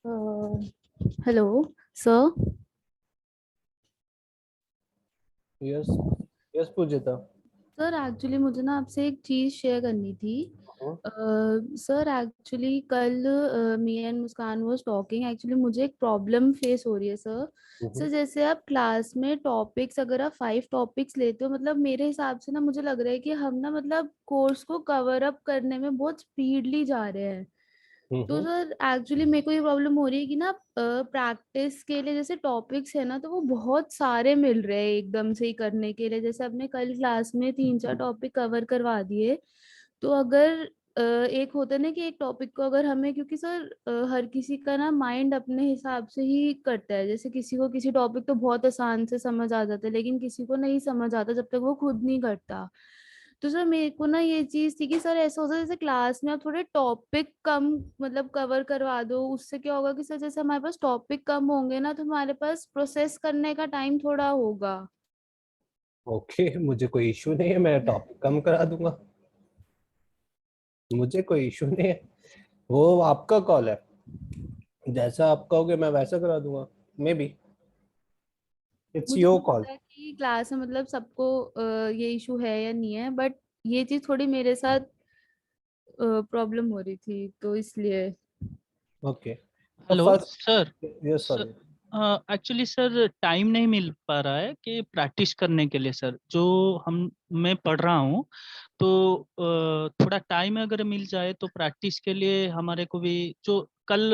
Hello sir. Yes. Yes Pujita. Sir actually मुझे ना आपसे एक चीज़ शेयर करनी थी। सर एक्चुअली कल me and Muskan was talking. Actually मुझे एक प्रॉब्लम फेस हो रही है सर। सर जैसे आप क्लास में टॉपिक्स, अगर आप 5 टॉपिक्स लेते हो, मतलब मेरे हिसाब से ना मुझे लग रहा है कि हम ना मतलब कोर्स को कवर अप करने में बहुत स्पीडली जा रहे हैं। तो सर एक्चुअली मेरे को ये प्रॉब्लम हो रही है कि ना प्रैक्टिस के लिए जैसे टॉपिक्स है ना, तो वो बहुत सारे मिल रहे हैं एकदम से ही करने के लिए। जैसे अपने कल क्लास में 3-4 टॉपिक कवर करवा दिए। तो अगर एक होता है ना कि एक टॉपिक को अगर हमें, क्योंकि सर हर किसी का ना माइंड अपने हिसाब से ही करता है। जैसे किसी को किसी टॉपिक तो बहुत आसान से समझ आ जाता है, लेकिन किसी को नहीं समझ आता जब तक वो खुद नहीं करता। तो सर मेरे को ना ये चीज थी कि सर ऐसा होता है जैसे क्लास में आप थोड़े टॉपिक कम मतलब कवर करवा दो, उससे क्या होगा कि सर जैसे हमारे पास टॉपिक कम होंगे ना, तो हमारे पास प्रोसेस करने का टाइम थोड़ा होगा। ओके, मुझे कोई इशू नहीं है, मैं टॉपिक कम करा दूंगा। मुझे कोई इशू नहीं है। वो आपका कॉल है। जैसा आप कहोगे मैं वैसा करा दूंगा। मे बी इट्स मुझे योर नहीं कॉल। पता कि क्लास में मतलब सबको ये इशू है या नहीं है, बट ये चीज थोड़ी मेरे साथ प्रॉब्लम हो रही थी तो इसलिए। ओके। तो hello first, sir. Yes sir sorry. Actually sir time नहीं मिल पा रहा है कि प्रैक्टिस करने के लिए सर जो हम मैं पढ़ रहा हूँ। तो थोड़ा टाइम अगर मिल जाए तो प्रैक्टिस के लिए हमारे को भी जो कल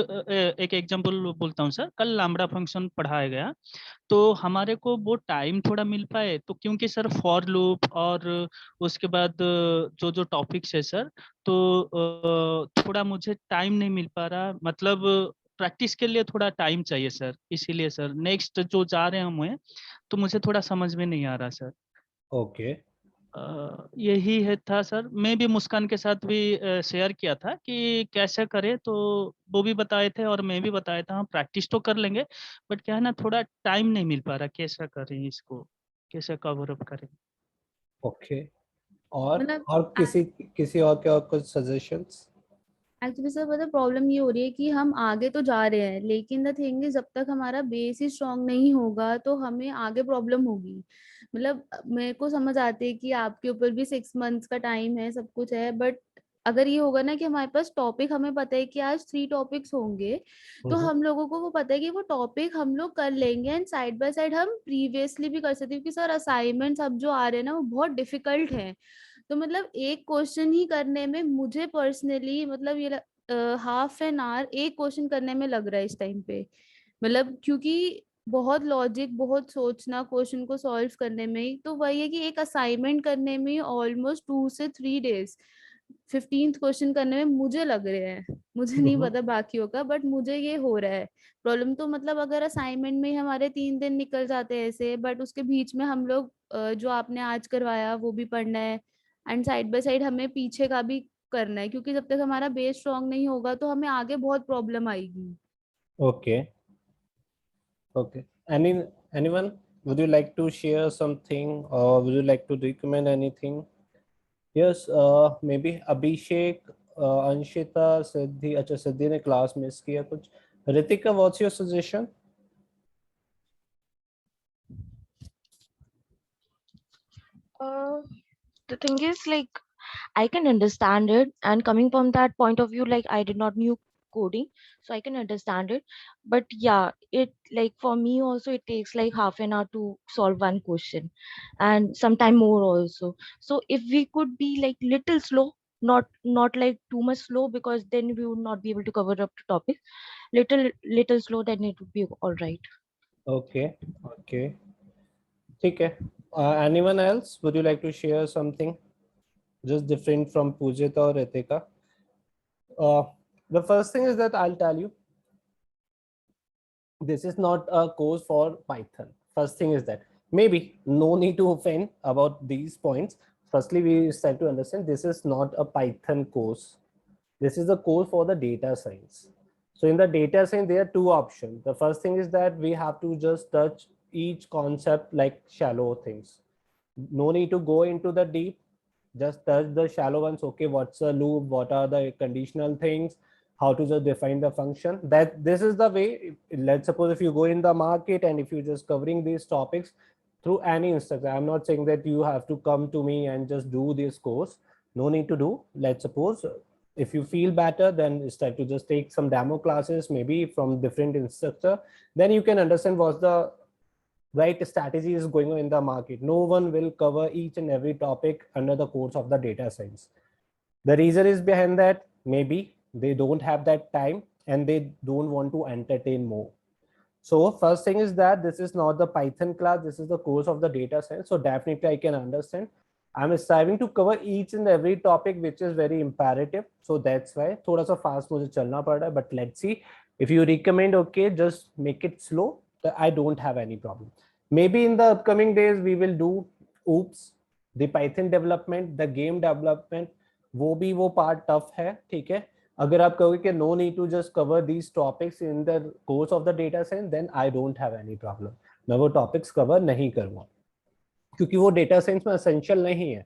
एक एग्जांपल बोलता हूँ सर। कल लैम्ब्डा फंक्शन पढ़ाया गया तो हमारे को वो टाइम थोड़ा मिल पाए तो क्योंकि सर फॉर लूप और उसके बाद जो जो टॉपिक्स है सर। तो थोड़ा मुझे टाइम नहीं मिल पा रहा, मतलब प्रैक्टिस के लिए थोड़ा टाइम चाहिए सर। इसीलिए सर नेक्स्ट जो जा रहे हैं हम तो मुझे थोड़ा समझ में नहीं आ रहा सर। ओके। यही है था सर। मैं भी मुस्कान के साथ भी शेयर किया था कि कैसे करें, तो वो भी बताए थे और मैं भी बताया था हम प्रैक्टिस तो कर लेंगे, बट क्या है ना थोड़ा टाइम नहीं मिल पा रहा कैसे करें इसको, कैसे कवर अप करें। ओके। और मतलब और किसी किसी और के और कुछ सजेशंस? एक्चुअली सर पता प्रॉब्लम ये हो रही है कि हम आगे तो जा रहे हैं, लेकिन द थिंग इज जब तक हमारा बेस ही स्ट्रांग नहीं होगा तो हमें आगे प्रॉब्लम होगी। मतलब मेरे को समझ आती है कि आपके ऊपर भी 6 मंथ्स का टाइम है, सब कुछ है, बट अगर ये होगा ना कि हमारे पास टॉपिक, हमें पता है कि आज 3 टॉपिक्स होंगे, तो हम लोगों को वो पता है कि वो टॉपिक हम लोग कर लेंगे एंड साइड बाय साइड हम प्रीवियसली भी कर सकते हैं, क्योंकि सर असाइनमेंट्स अब जो आ रहे हैं ना वो बहुत डिफिकल्ट हैं। तो मतलब एक क्वेश्चन ही करने में मुझे पर्सनली मतलब ये हाफ एन आवर एक क्वेश्चन करने में लग रहा है इस टाइम पे। मतलब क्योंकि बहुत लॉजिक, बहुत सोचना क्वेश्चन को सॉल्व करने में ही, तो वही है कि एक असाइनमेंट करने में ऑलमोस्ट 2 से 3 डेज 15th क्वेश्चन करने में मुझे लग रहे हैं। मुझे नहीं पता बाकियों का, बट मुझे ये हो रहा है प्रॉब्लम। तो मतलब अगर असाइनमेंट में ही हमारे 3 दिन निकल जाते हैं ऐसे, बट उसके बीच में हम लोग जो आपने आज करवाया वो भी पढ़ना है एंड साइड बाय साइड हमें पीछे का भी करना है, क्योंकि जब तक हमारा बेस स्ट्रांग नहीं होगा तो हमें आगे बहुत प्रॉब्लम आएगी। Okay. Okay. Any anyone, would you like to share something or would you like to recommend anything? Yes, maybe Abhishek, Anshita, Siddhi. अच्छा, सिद्धि ने क्लास मिस किया कुछ। Ritika, what's your suggestion? Uh, the thing is, like, I can understand it, and coming from that point of view, like, I did not knew coding, so I can understand it. But yeah, it like for me also it takes like half an hour to solve one question, and sometime more also. So if we could be like little slow, not like too much slow, because then we would not be able to cover up the topic. Little slow, then it would be all right. Okay. Okay, ठीक है। Anyone else, would you like to share something just different from Pujita or Ritika? The first thing is that I'll tell you, this is not a course for Python. First thing is that maybe no need to offend about these points. Firstly, we start to understand this is not a Python course. This is a course for the data science. So in the data science, there are two options. The first thing is that we have to just touch each concept like shallow things. No need to go into the deep, just touch the shallow ones. Okay, what's a loop, what are the conditional things, how to just define the function. That this is the way. Let's suppose if you go in the market and if you just covering these topics through any instructor, I'm not saying that you have to come to me and just do this course. No need to do. Let's suppose if you feel better, then start to just take some demo classes, maybe from different instructor. Then you can understand what's the right strategy is going on in the market. No one will cover each and every topic under the course of the data science. The reason is behind that, maybe they don't have that time and they don't want to entertain more. So first thing is that this is not the Python class, this is the course of the data science. So definitely I can understand. I'm striving to cover each and every topic which is very imperative. So that's why थोड़ा सा fast मुझे चलना पड़ रहा है. But let's see, if you recommend, okay, just make it slow, I don't have any problem. Maybe in the upcoming days we will do oops, the Python development, the game development. वो part tough है, ठीक है. अगर आप कहोगे कि no need to just cover these topics in the course of the data science, then I don't have any problem. मैं वो topics cover नहीं करूँगा, क्योंकि वो data science में essential नहीं है,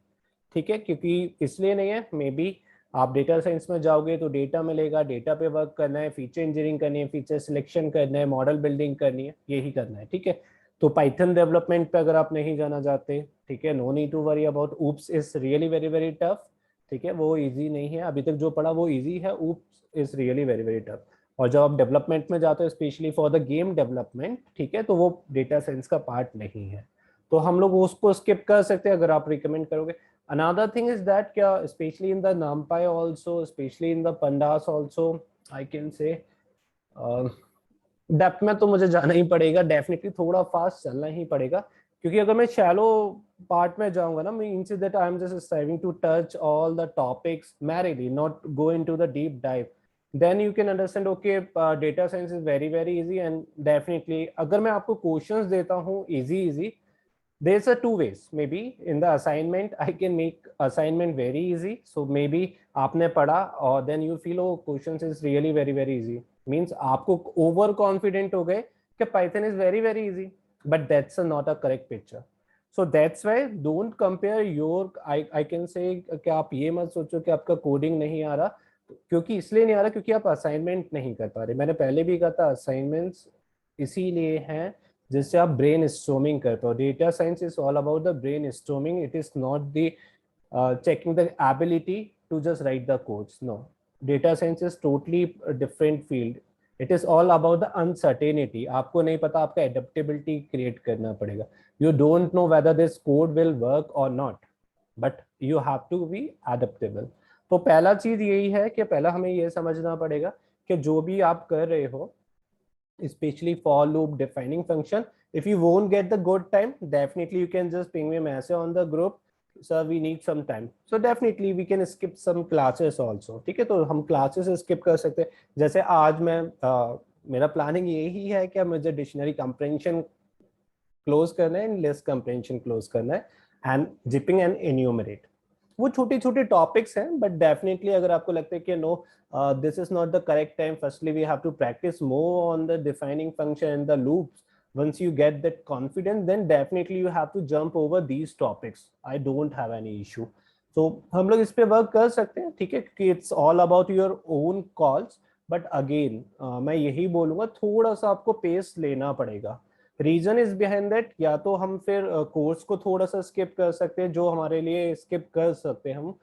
ठीक है. क्योंकि इसलिए नहीं है, मे बी आप डेटा साइंस में जाओगे तो डेटा मिलेगा, डेटा पे वर्क करना है, फीचर इंजीनियरिंग करनी है, फीचर सिलेक्शन करना है, मॉडल बिल्डिंग करनी है, यही करना है, ठीक है. तो पाइथन डेवलपमेंट पे अगर आप नहीं जाना चाहते, ठीक है, no need to worry about. OOPs is really very very tough, ठीक है, वो इजी नहीं है. अभी तक जो पढ़ा वो इजी है, oops is really very very tough. और जब आप डेवलपमेंट में जाते हो, specially for the game development, ठीक है, तो वो डेटा साइंस का पार्ट नहीं है, तो हम लोग उसको स्किप कर सकते हैं अगर आप रिकमेंड करोगे. Another thing is that क्या especially in the NumPy also, especially in the Pandas also, I can say depth में तो मुझे जाना ही पड़ेगा, डेफिनेटली थोड़ा फास्ट चलना ही पड़ेगा, क्योंकि अगर मैं शैलो पार्ट में जाऊंगा ना, means that I am just striving to touch all the topics merely, not go into the deep dive. Then you can understand okay data science is very very easy. And definitely अगर मैं आपको questions देता हूँ easy, there's a two ways. Maybe in the assignment I can make assignment very easy, so maybe आपने पढ़ा और then you feel oh questions is really very very easy, means आपको over confident हो गए कि Python is very very easy, but that's not a correct picture. So that's why don't compare your I can say कि आप ये मत सोचो कि आपका कोडिंग नहीं आ रहा, क्योंकि इसलिए नहीं आ रहा क्योंकि आप असाइनमेंट नहीं कर पा रहे. मैंने पहले भी कहा था असाइनमेंट्स इसीलिए हैं जिससे आप ब्रेन स्टॉर्मिंग कर पाओ. Data science is all about the brainstorming. It is not the checking the ability to just write the codes. No, data science is totally different field. It is all about the uncertainty. आपको नहीं पता, आपका adaptability create करना पड़ेगा. You don't know whether this code will work और not, but you have to be adaptable. तो पहला चीज यही है कि पहला हमें ये समझना पड़ेगा कि जो भी आप कर रहे हो, especially for loop defining function, if you won't get the good time, definitely you can just ping me a message on the group, sir we need some time. So definitely we can skip some classes also, ठीक है. तो हम classes skip कर सकते हैं. जैसे आज मैं मेरा प्लानिंग यही है कि मुझे डिक्शनरी कंप्रेंशन क्लोज करना है, लिस्ट कंप्रेंशन क्लोज करना है, एंड जिपिंग एंड एन्यूमरेट. वो छोटे छोटे टॉपिक्स हैं, बट डेफिनेटली अगर आपको लगता है कि no this is not the correct time, firstly we have to practice more on the defining function and the loops. Once you get that confidence, then definitely you have to jump over these topics. I don't have any issue. So हम लोग इस पे work कर सकते हैं, ठीक है, कि it's all about your own calls. But again मैं यही बोलूँगा, थोड़ा सा आपको पेस लेना पड़ेगा. रीजन इज बिहाइंड दैट, या तो हम फिर कोर्स को थोड़ा सा स्किप कर सकते हैं, जो हमारे लिए स्किप कर सकते हैं हम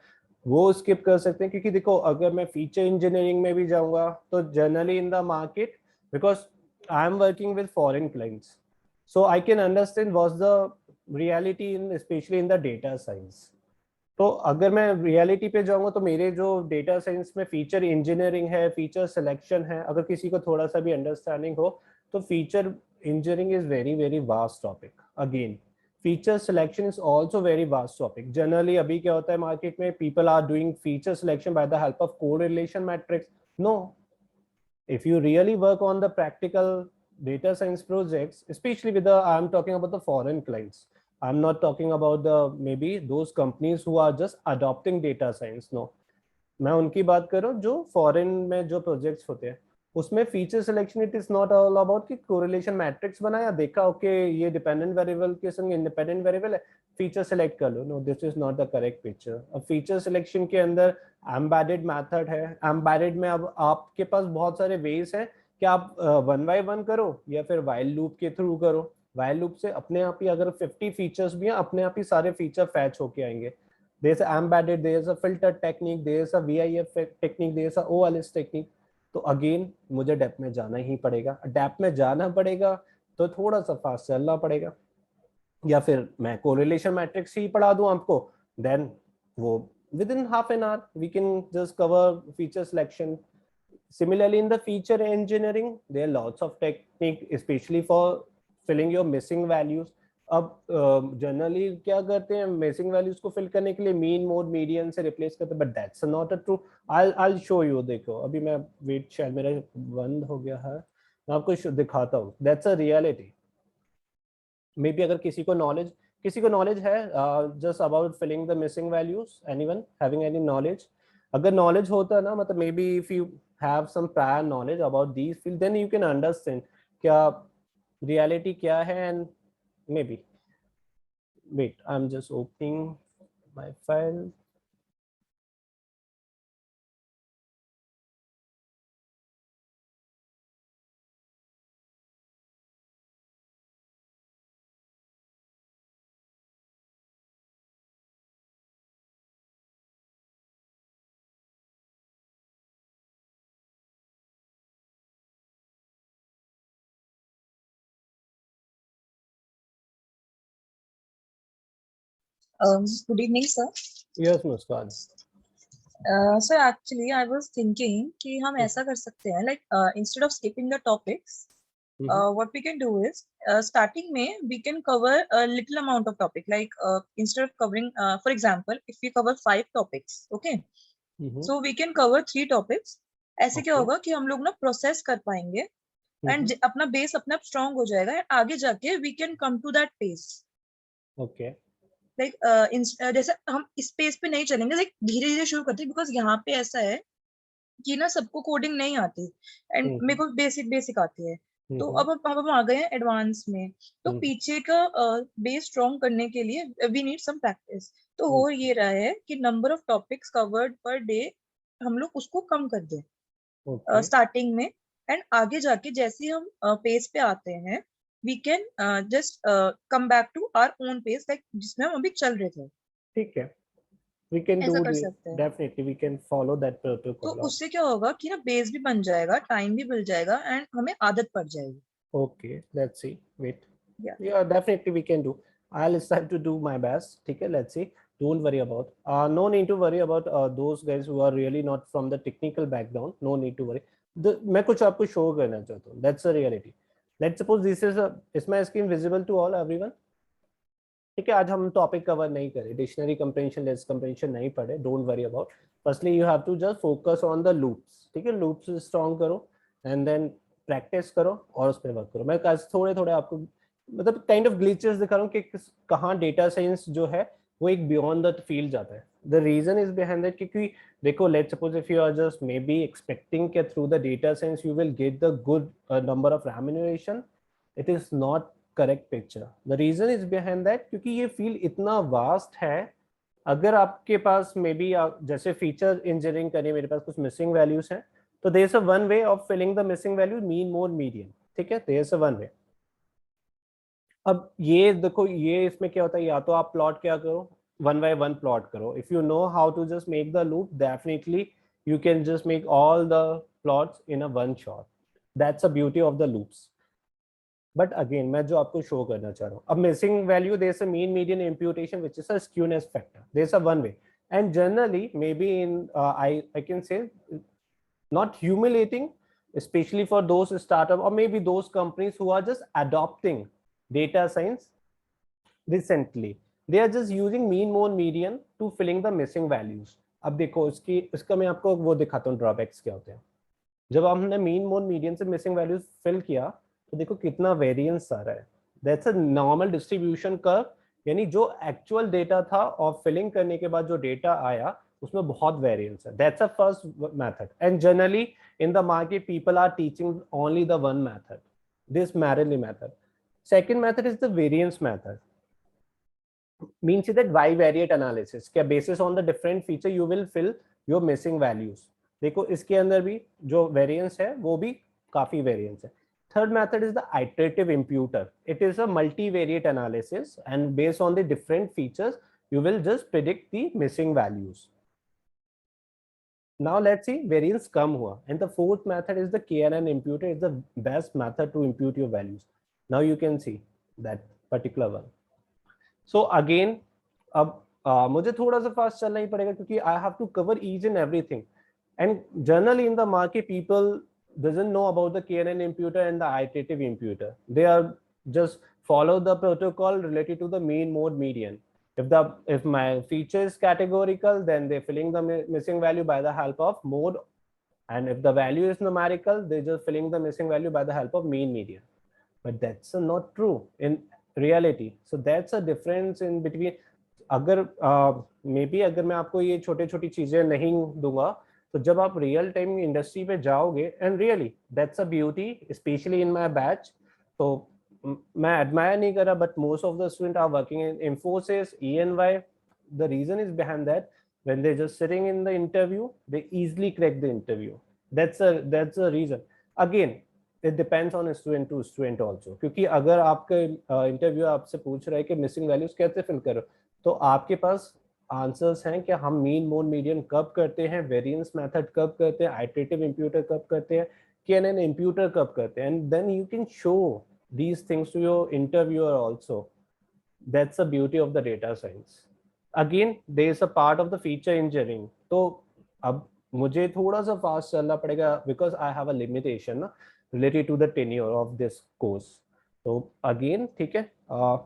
वो स्किप कर सकते हैं. क्योंकि देखो अगर मैं फीचर इंजीनियरिंग में भी जाऊंगा तो generally in the market, because I am working with foreign clients, so I can understand what's the reality in specially in the data science. तो अगर मैं रियलिटी पे जाऊंगा तो मेरे जो डेटा साइंस में फीचर इंजीनियरिंग है, फीचर सिलेक्शन है, अगर किसी को थोड़ा सा भी अंडरस्टैंडिंग हो तो feature engineering is very very vast topic. Again, feature selection is also very vast topic. Generally अभी क्या होता है मार्केट में, people are doing feature selection by the help of correlation matrix. No, if you really work on the practical data science projects, especially with the, I'm talking about the foreign clients, I'm not talking about the maybe those companies who are just adopting data science. No, मैं उनकी बात कर रहा हूँ जो foreign में जो projects होते हैं. उसमें feature selection it is not all about कि कोरिलेशन मैट्रिक्स बनाया, देखा ओके ये डिपेंडेंट वेरिएबल के संग इंडिपेंडेंट वेरिएबल है, फीचर सेलेक्ट कर लो. No, this is not the correct picture. अब फीचर सिलेक्शन के अंदर एम्बेडेड मेथड है. एम्बेडेड में अब आपके पास बहुत सारे वेज हैं कि आप 1 by 1 करो या फिर वाइल लूप के थ्रू करो. वाइल लूप से अपने आप ही अगर 50 फीचर्स भी हैं, अपने आप ही सारे फीचर फैच होके आएंगे. there is a embedded, there is a filter technique, there is a VIF technique, there is a OLS technique. तो अगेन मुझे डेप्थ में जाना ही पड़ेगा. डेप्थ में जाना पड़ेगा तो थोड़ा सा फास्ट चलना पड़ेगा, या फिर मैं कोरिलेशन मैट्रिक्स ही पढ़ा दूं आपको, देन वो within half an hour we can just cover feature selection. Similarly, in the feature engineering, there are lots of technique, especially for filling your missing values. अब जनरली क्या करते हैं, missing values को fill करने के लिए mean mode median से replace करते हैं, but that's not a true. I show you. देखो अभी मैं वेट, शायद मेरा बंद हो गया है, मैं आपको दिखाता हूँ. That's a reality. Maybe अगर किसी को नॉलेज है just about filling the missing values, anyone having any knowledge? अगर नॉलेज होता ना, मतलब may be if you have some prior knowledge about these fields, then you can understand क्या reality क्या है. and maybe wait, I'm just opening my file. Good evening, sir. Yes, Muskan. Sir, actually, I was thinking कि हम ऐसा कर सकते हैं, like instead of skipping the topics, what we can do is starting में we can cover a little amount of topic. Like instead of covering, for example, if we cover 5 topics, okay, so we can cover 3 topics. ऐसे क्या होगा कि हम लोग ना process कर पाएंगे एंड अपना बेस अपने आप स्ट्रांग हो जाएगा एंड आगे जाके we can come to that pace. Okay. Like जैसे हम इस पेज पे नहीं चलेंगे, लाइक धीरे धीरे शुरू करते हैं, बिकॉज यहाँ पे ऐसा है कि ना सबको कोडिंग नहीं आती एंड मेरे को बेसिक आती है. तो अब हम आ गए हैं एडवांस में, तो पीछे का बेस स्ट्रॉन्ग करने के लिए वी नीड सम प्रैक्टिस. तो हो ये रहा है कि number of topics covered per day हम लोग उसको कम कर दें स्टार्टिंग में, एंड आगे जाके जैसे हम पेज पे आते हैं we can just come back to our own pace, like जिसमें हम अभी चल रहे थे. ठीक है, we can ऐसा do कर this. सकते हैं. Definitely we can follow that protocol. तो उससे क्या होगा कि ना बेस भी बन जाएगा, टाइम भी मिल जाएगा एंड हमें आदत पड़ जाएगी. Okay, let's see. Wait. Yeah, definitely we can do. I'll start to do my best. ठीक है, let's see. Don't worry about. No need to worry about those guys who are really not from the technical background. No need to worry. मैं कुछ आपको show करना चाहता हूँ. That's the reality. Let's suppose this is is my screen visible to all everyone? ठीक है, आज हम टॉपिक कवर नहीं करें, डिक्शनरी कंप्रेंशन, लेस कंप्रेंशन नहीं पढ़े. Don't worry about. Firstly you have to just focus on the loops. ठीक है, लूप्स स्ट्रॉन्ग करो एंड देन प्रैक्टिस करो और उस पर वर्क करो. मैं थोड़े थोड़े आपको मतलब काइंड ऑफ ग्लिचेस दिखा रहा हूँ कि कहाँ डेटा साइंस जो है वो एक बियॉन्ड द फील्ड जाता है. The reason is behind that क्योंकि देखो, let's suppose if you are just maybe expecting के through the data science you will get the good number of remuneration, it is not correct picture. The reason is behind that क्योंकि ये field इतना vast है. अगर आपके पास maybe जैसे feature engineering करिए, मेरे पास कुछ मिसिंग वैल्यूज हैं, तो there is a one way of filling the missing value, mean mode median. ठीक है, there is a one way. अब ये देखो, ये इसमें क्या होता है, या तो आप प्लॉट क्या करो, 1 by 1 प्लॉट करो. If you know how to just make the loop, definitely you can just make all the plots in a one shot. That's the beauty of the loops. But again, मैं जो आपको show करना चाह रहा हूँ, अब missing value, there's a mean median imputation which is a skewness factor. There's a one way, and generally maybe in I can say not humiliating, especially for those startup or maybe those companies who are just adopting data science recently. They are just using mean mode median to filling the missing values. अब देखो इसका मैं आपको वो दिखाता हूँ drawbacks क्या होते हैं. जब हमने मीन मोड मीडियन से मिसिंग वैल्यूज फिल किया तो देखो कितना वेरिएंस आ रहा है. That's a normal distribution curve, यानी जो एक्चुअल डेटा था और फिलिंग करने के बाद जो डेटा आया उसमें बहुत वेरिएंस है. That's a first method, and generally in the market people are teaching only the one method, this Marelli method. Second method is the variance method. Means that bivariate analysis क्या basis on the different feature you will fill your missing values. देखो इसके अंदर भी जो variance है वो भी काफी variance है. Third method is the iterative imputer. It is a multivariate analysis, and based on the different features you will just predict the missing values. Now let's see variance कम हुआ, and the fourth method is the KNN imputer. Is the best method to impute your values. Now you can see that particular one. So again, अब मुझे थोड़ा सा fast चलना ही पड़ेगा क्योंकि I have to cover each and everything. And generally in the market, people doesn't know about the KNN imputer and the iterative imputer. They are just follow the protocol related to the mean, mode, median. If my feature is categorical, then they're filling the missing value by the help of mode, and if the value is numerical, they're just filling the missing value by the help of mean, median. But that's not true in reality. So that's a difference in between. अगर maybe अगर मैं आपको ये छोटे छोटी चीजें नहीं दूंगा तो जब आप रियल टाइम इंडस्ट्री पे जाओगे, and really that's a beauty specially in my batch. तो मैं एडमायर नहीं कर रहा, but most of the student are working in Infosys, EY. द रीजन इज बिहाइंड दैट when they're just sitting in the interview, they easily crack the interview. That's a reason. Again, it depends on student to student also. क्योंकि अगर आपका interview आपसे पूछ रहा है कि मिसिंग वैल्यूज कैसे फिल करो, तो आपके पास आंसर्स हैं कि हम मीन, मोड, मीडियन कब करते हैं, वेरिएंस मेथड कब करते हैं, आइटरेटिव इंप्यूटर कब करते हैं, केएनएन इंप्यूटर कब करते हैं, and then you can show these things to your interviewer also. That's the beauty of the data science. Again, there is a part of the feature engineering. तो अब मुझे थोड़ा सा फास्ट चलना पड़ेगा because I have a limitation ना related to the tenure of this course. तो again, ठीक है,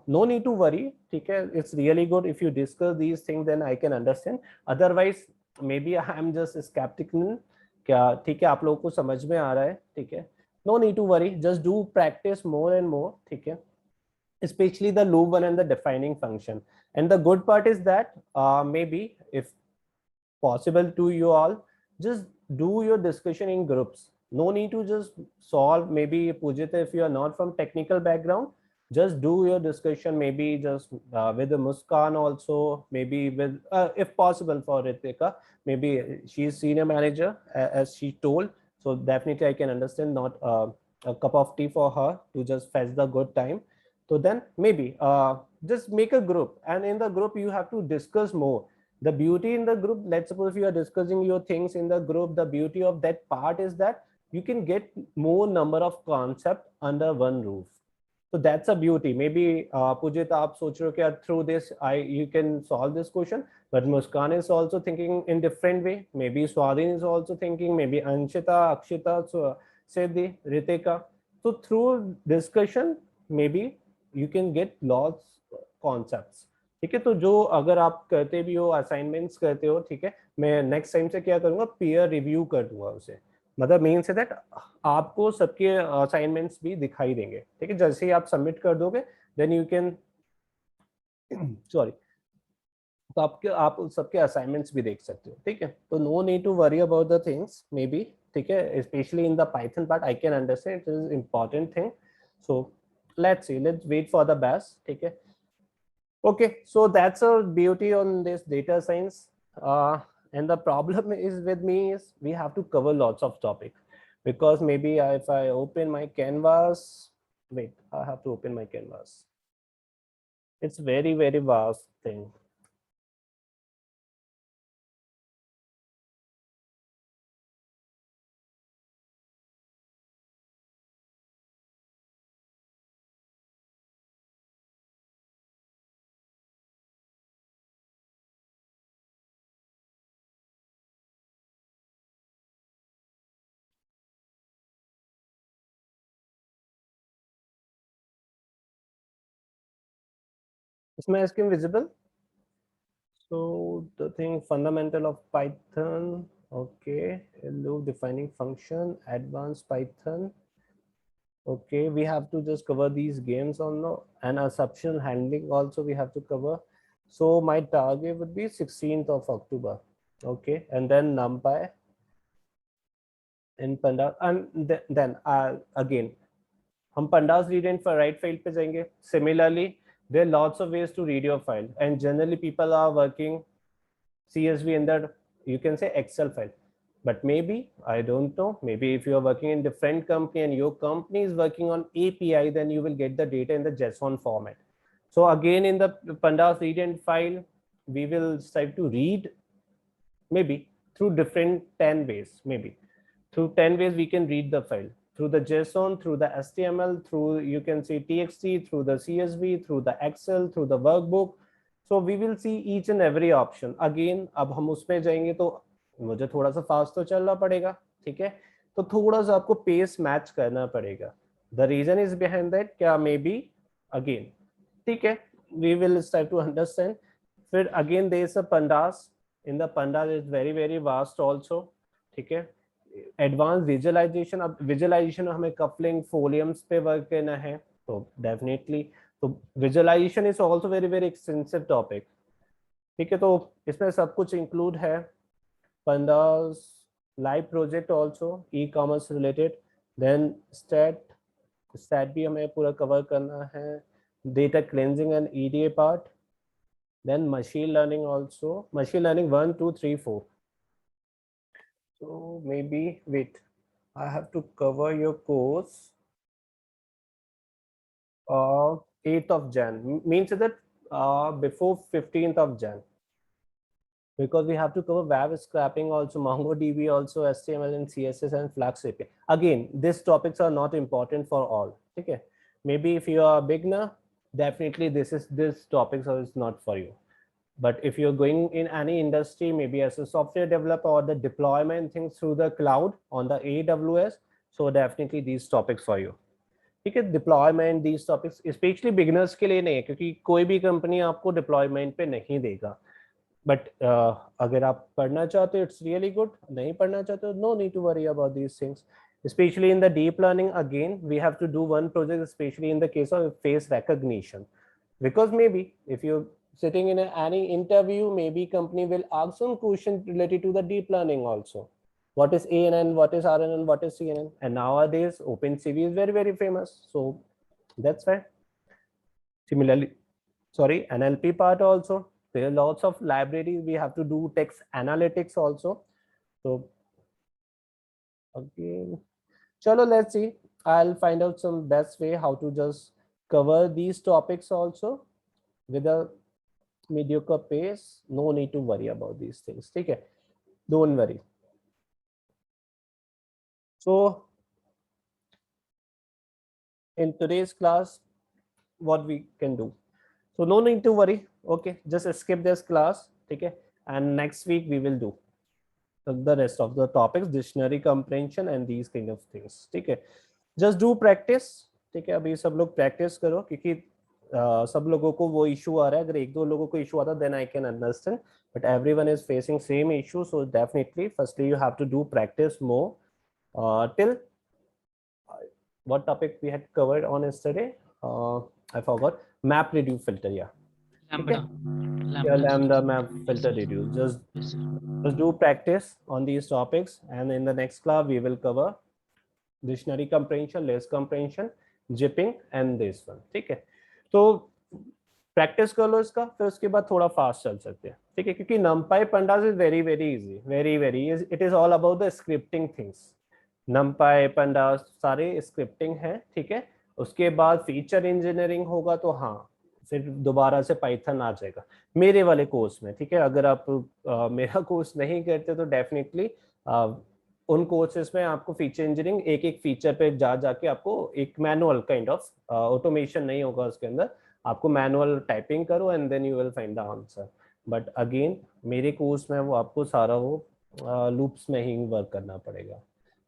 no need to worry, ठीक है. It's really good if you discuss these things, then I can understand. Otherwise, maybe I am just skeptical. क्या ठीक है, आप लोगों को समझ में आ रहा है, ठीक है. No need to worry, just do practice more and more, ठीक है. Especially the loop one and the defining function. And the good part is that maybe if possible to you all, just do your discussion in groups. No need to just solve. Maybe Pujita, if you are not from technical background, just do your discussion maybe just with the Muskan also, maybe with if possible for Ritika, maybe she is senior manager as she told, so definitely I can understand not a cup of tea for her to just fetch the good time. So then maybe just make a group, and in the group you have to discuss more. The beauty in the group, let's suppose you are discussing your things in the group, the beauty of that part is that you can get more number of concepts under one roof. So that's a beauty. Maybe Pujita, aap soch rahe ho ki through this you can solve this question, but Muskan is also thinking in different way. Maybe Swadhin is also thinking, maybe Anshita, Akshita, Siddhi, Ritika. So through discussion, maybe you can get lots concepts. ठीक है. तो जो अगर आप करते भी हो, assignments करते हो, ठीक है, मैं नेक्स्ट टाइम से क्या करूंगा, पीयर रिव्यू कर दूंगा उसे. मतलब मीन से दैट आपको सबके असाइनमेंट्स भी दिखाई देंगे, ठीक है. जैसे ही आप सबमिट कर दोगे, देन यू कैन सॉरी, तो आप सबके असाइनमेंट्स भी देख सकते हो, ठीक है. तो no need to worry about the things maybe, ठीक है. Specially in the Python part I can understand it is important thing. So let's see, let's wait for the best, okay. Okay, so that's a beauty on this data science, and the problem is with me is we have to cover lots of topics, because maybe if I open my canvas, wait, I have to open my canvas. It's very vast thing. Is my screen visible? So the thing fundamental of Python, okay, loop defining function, advanced Python, okay. We have to just cover these games on the, and assumption handling also we have to cover. So my target would be 16th of October. Okay, and then NumPy in Pandas, and then again हम pandas read and write file पे जाएंगे. Similarly, there are lots of ways to read your file, and generally people are working CSV in that, you can say, Excel file. But maybe, I don't know, maybe if you are working in different company and your company is working on API, then you will get the data in the JSON format. So again, in the pandas read and file, we will try to read maybe through different 10 ways. Maybe through 10 ways we can read the file, through the JSON, through the HTML, through, you can see, TXT, through the CSV, through the Excel, through the workbook. So we will see each and every option. Again, अब हम उसमें जाएंगे तो मुझे थोड़ा सा fast तो चलना पड़ेगा, ठीक है, तो थोड़ा सा आपको पेस मैच करना पड़ेगा. The reason is behind that क्या maybe again, ठीक है, we will start to understand. फिर again there is a pandas. In the pandas is very vast also, ठीक है. एडवांस विजुअलाइजेशन, अब विजुअलाइजेशन हमें कपलिंग फोलियम्स पे वर्क करना है तो डेफिनेटली, तो visualization is also very extensive topic, ठीक है. तो इसमें सब कुछ इंक्लूड है. Pandas live project also ecommerce related, then stat भी हमें पूरा कवर करना है, data cleansing and EDA part, then machine learning also, machine learning 1 2 3 4. So maybe wait, I have to cover your course 8th of Jan, means that before 15th of Jan, because we have to cover web scraping also, MongoDB also, HTML and CSS and Flux API. Again, these topics are not important for all, okay. Maybe if you are a beginner, definitely this topics is not for you. But if you're going in any industry, maybe as a software developer or the deployment things through the cloud on the AWS, so definitely these topics for you, ठीक है. Deployment, these topics especially beginners के लिए नहीं है, क्योंकि कोई भी company आपको डिप्लॉयमेंट पे नहीं देगा. बट अगर आप पढ़ना चाहते हो, इट्स रियली गुड. नहीं पढ़ना चाहते हो, no need to worry about these things. Especially in the deep learning, again we have to do one project, especially in the case of face recognition, because maybe if you sitting in any interview, maybe company will ask some question related to the deep learning also. What is ANN, what is RNN, what is CNN, and nowadays OpenCV is very famous, so that's why. Similarly, sorry, NLP part also, there are lots of libraries. We have to do text analytics also. So again, chalo, let's see, I'll find out some best way how to just cover these topics also with a mediocre pace. No need to worry about these things, okay, don't worry. So in today's class, what we can do, so no need to worry, okay, just skip this class, okay, and next week we will do the rest of the topics, dictionary comprehension and these kind of things, okay. Just do practice, ठीक है. अभी सब लोग practice करो, क्योंकि सब लोगों को वो इशू आ रहा है. अगर एक दो लोगों को इशू आता then I can understand, but everyone is facing same issue. So definitely firstly you have to do practice more. Till what topic we had covered on yesterday, I forgot. Map reduce filter, yeah, Lambda. yeah, lambda map filter reduce. Yes, sir. Just do practice on these topics, and in the next class we will cover dictionary comprehension, less comprehension, zipping and this one, ठीक है. तो practice कर लो इसका, फिर उसके बाद थोड़ा fast चल सकते हैं, ठीक है, क्योंकि numpy pandas is very easy, very it is all about the scripting things. numpy pandas सारे स्क्रिप्टिंग है, ठीक है. उसके बाद फीचर इंजीनियरिंग होगा तो हाँ, फिर दोबारा से पाइथन आ जाएगा मेरे वाले कोर्स में, ठीक है. अगर आप मेरा कोर्स नहीं करते तो डेफिनेटली उन कोर्सेज में आपको फीचर इंजीनियरिंग एक फीचर पे जाके आपको एक मैनुअल काइंड ऑफ ऑटोमेशन नहीं होगा उसके अंदर, आपको मैनुअल टाइपिंग करो and then you will find the answer. But again मेरे कोर्स में वो आपको सारा वो लूप्स में ही वर्क करना पड़ेगा,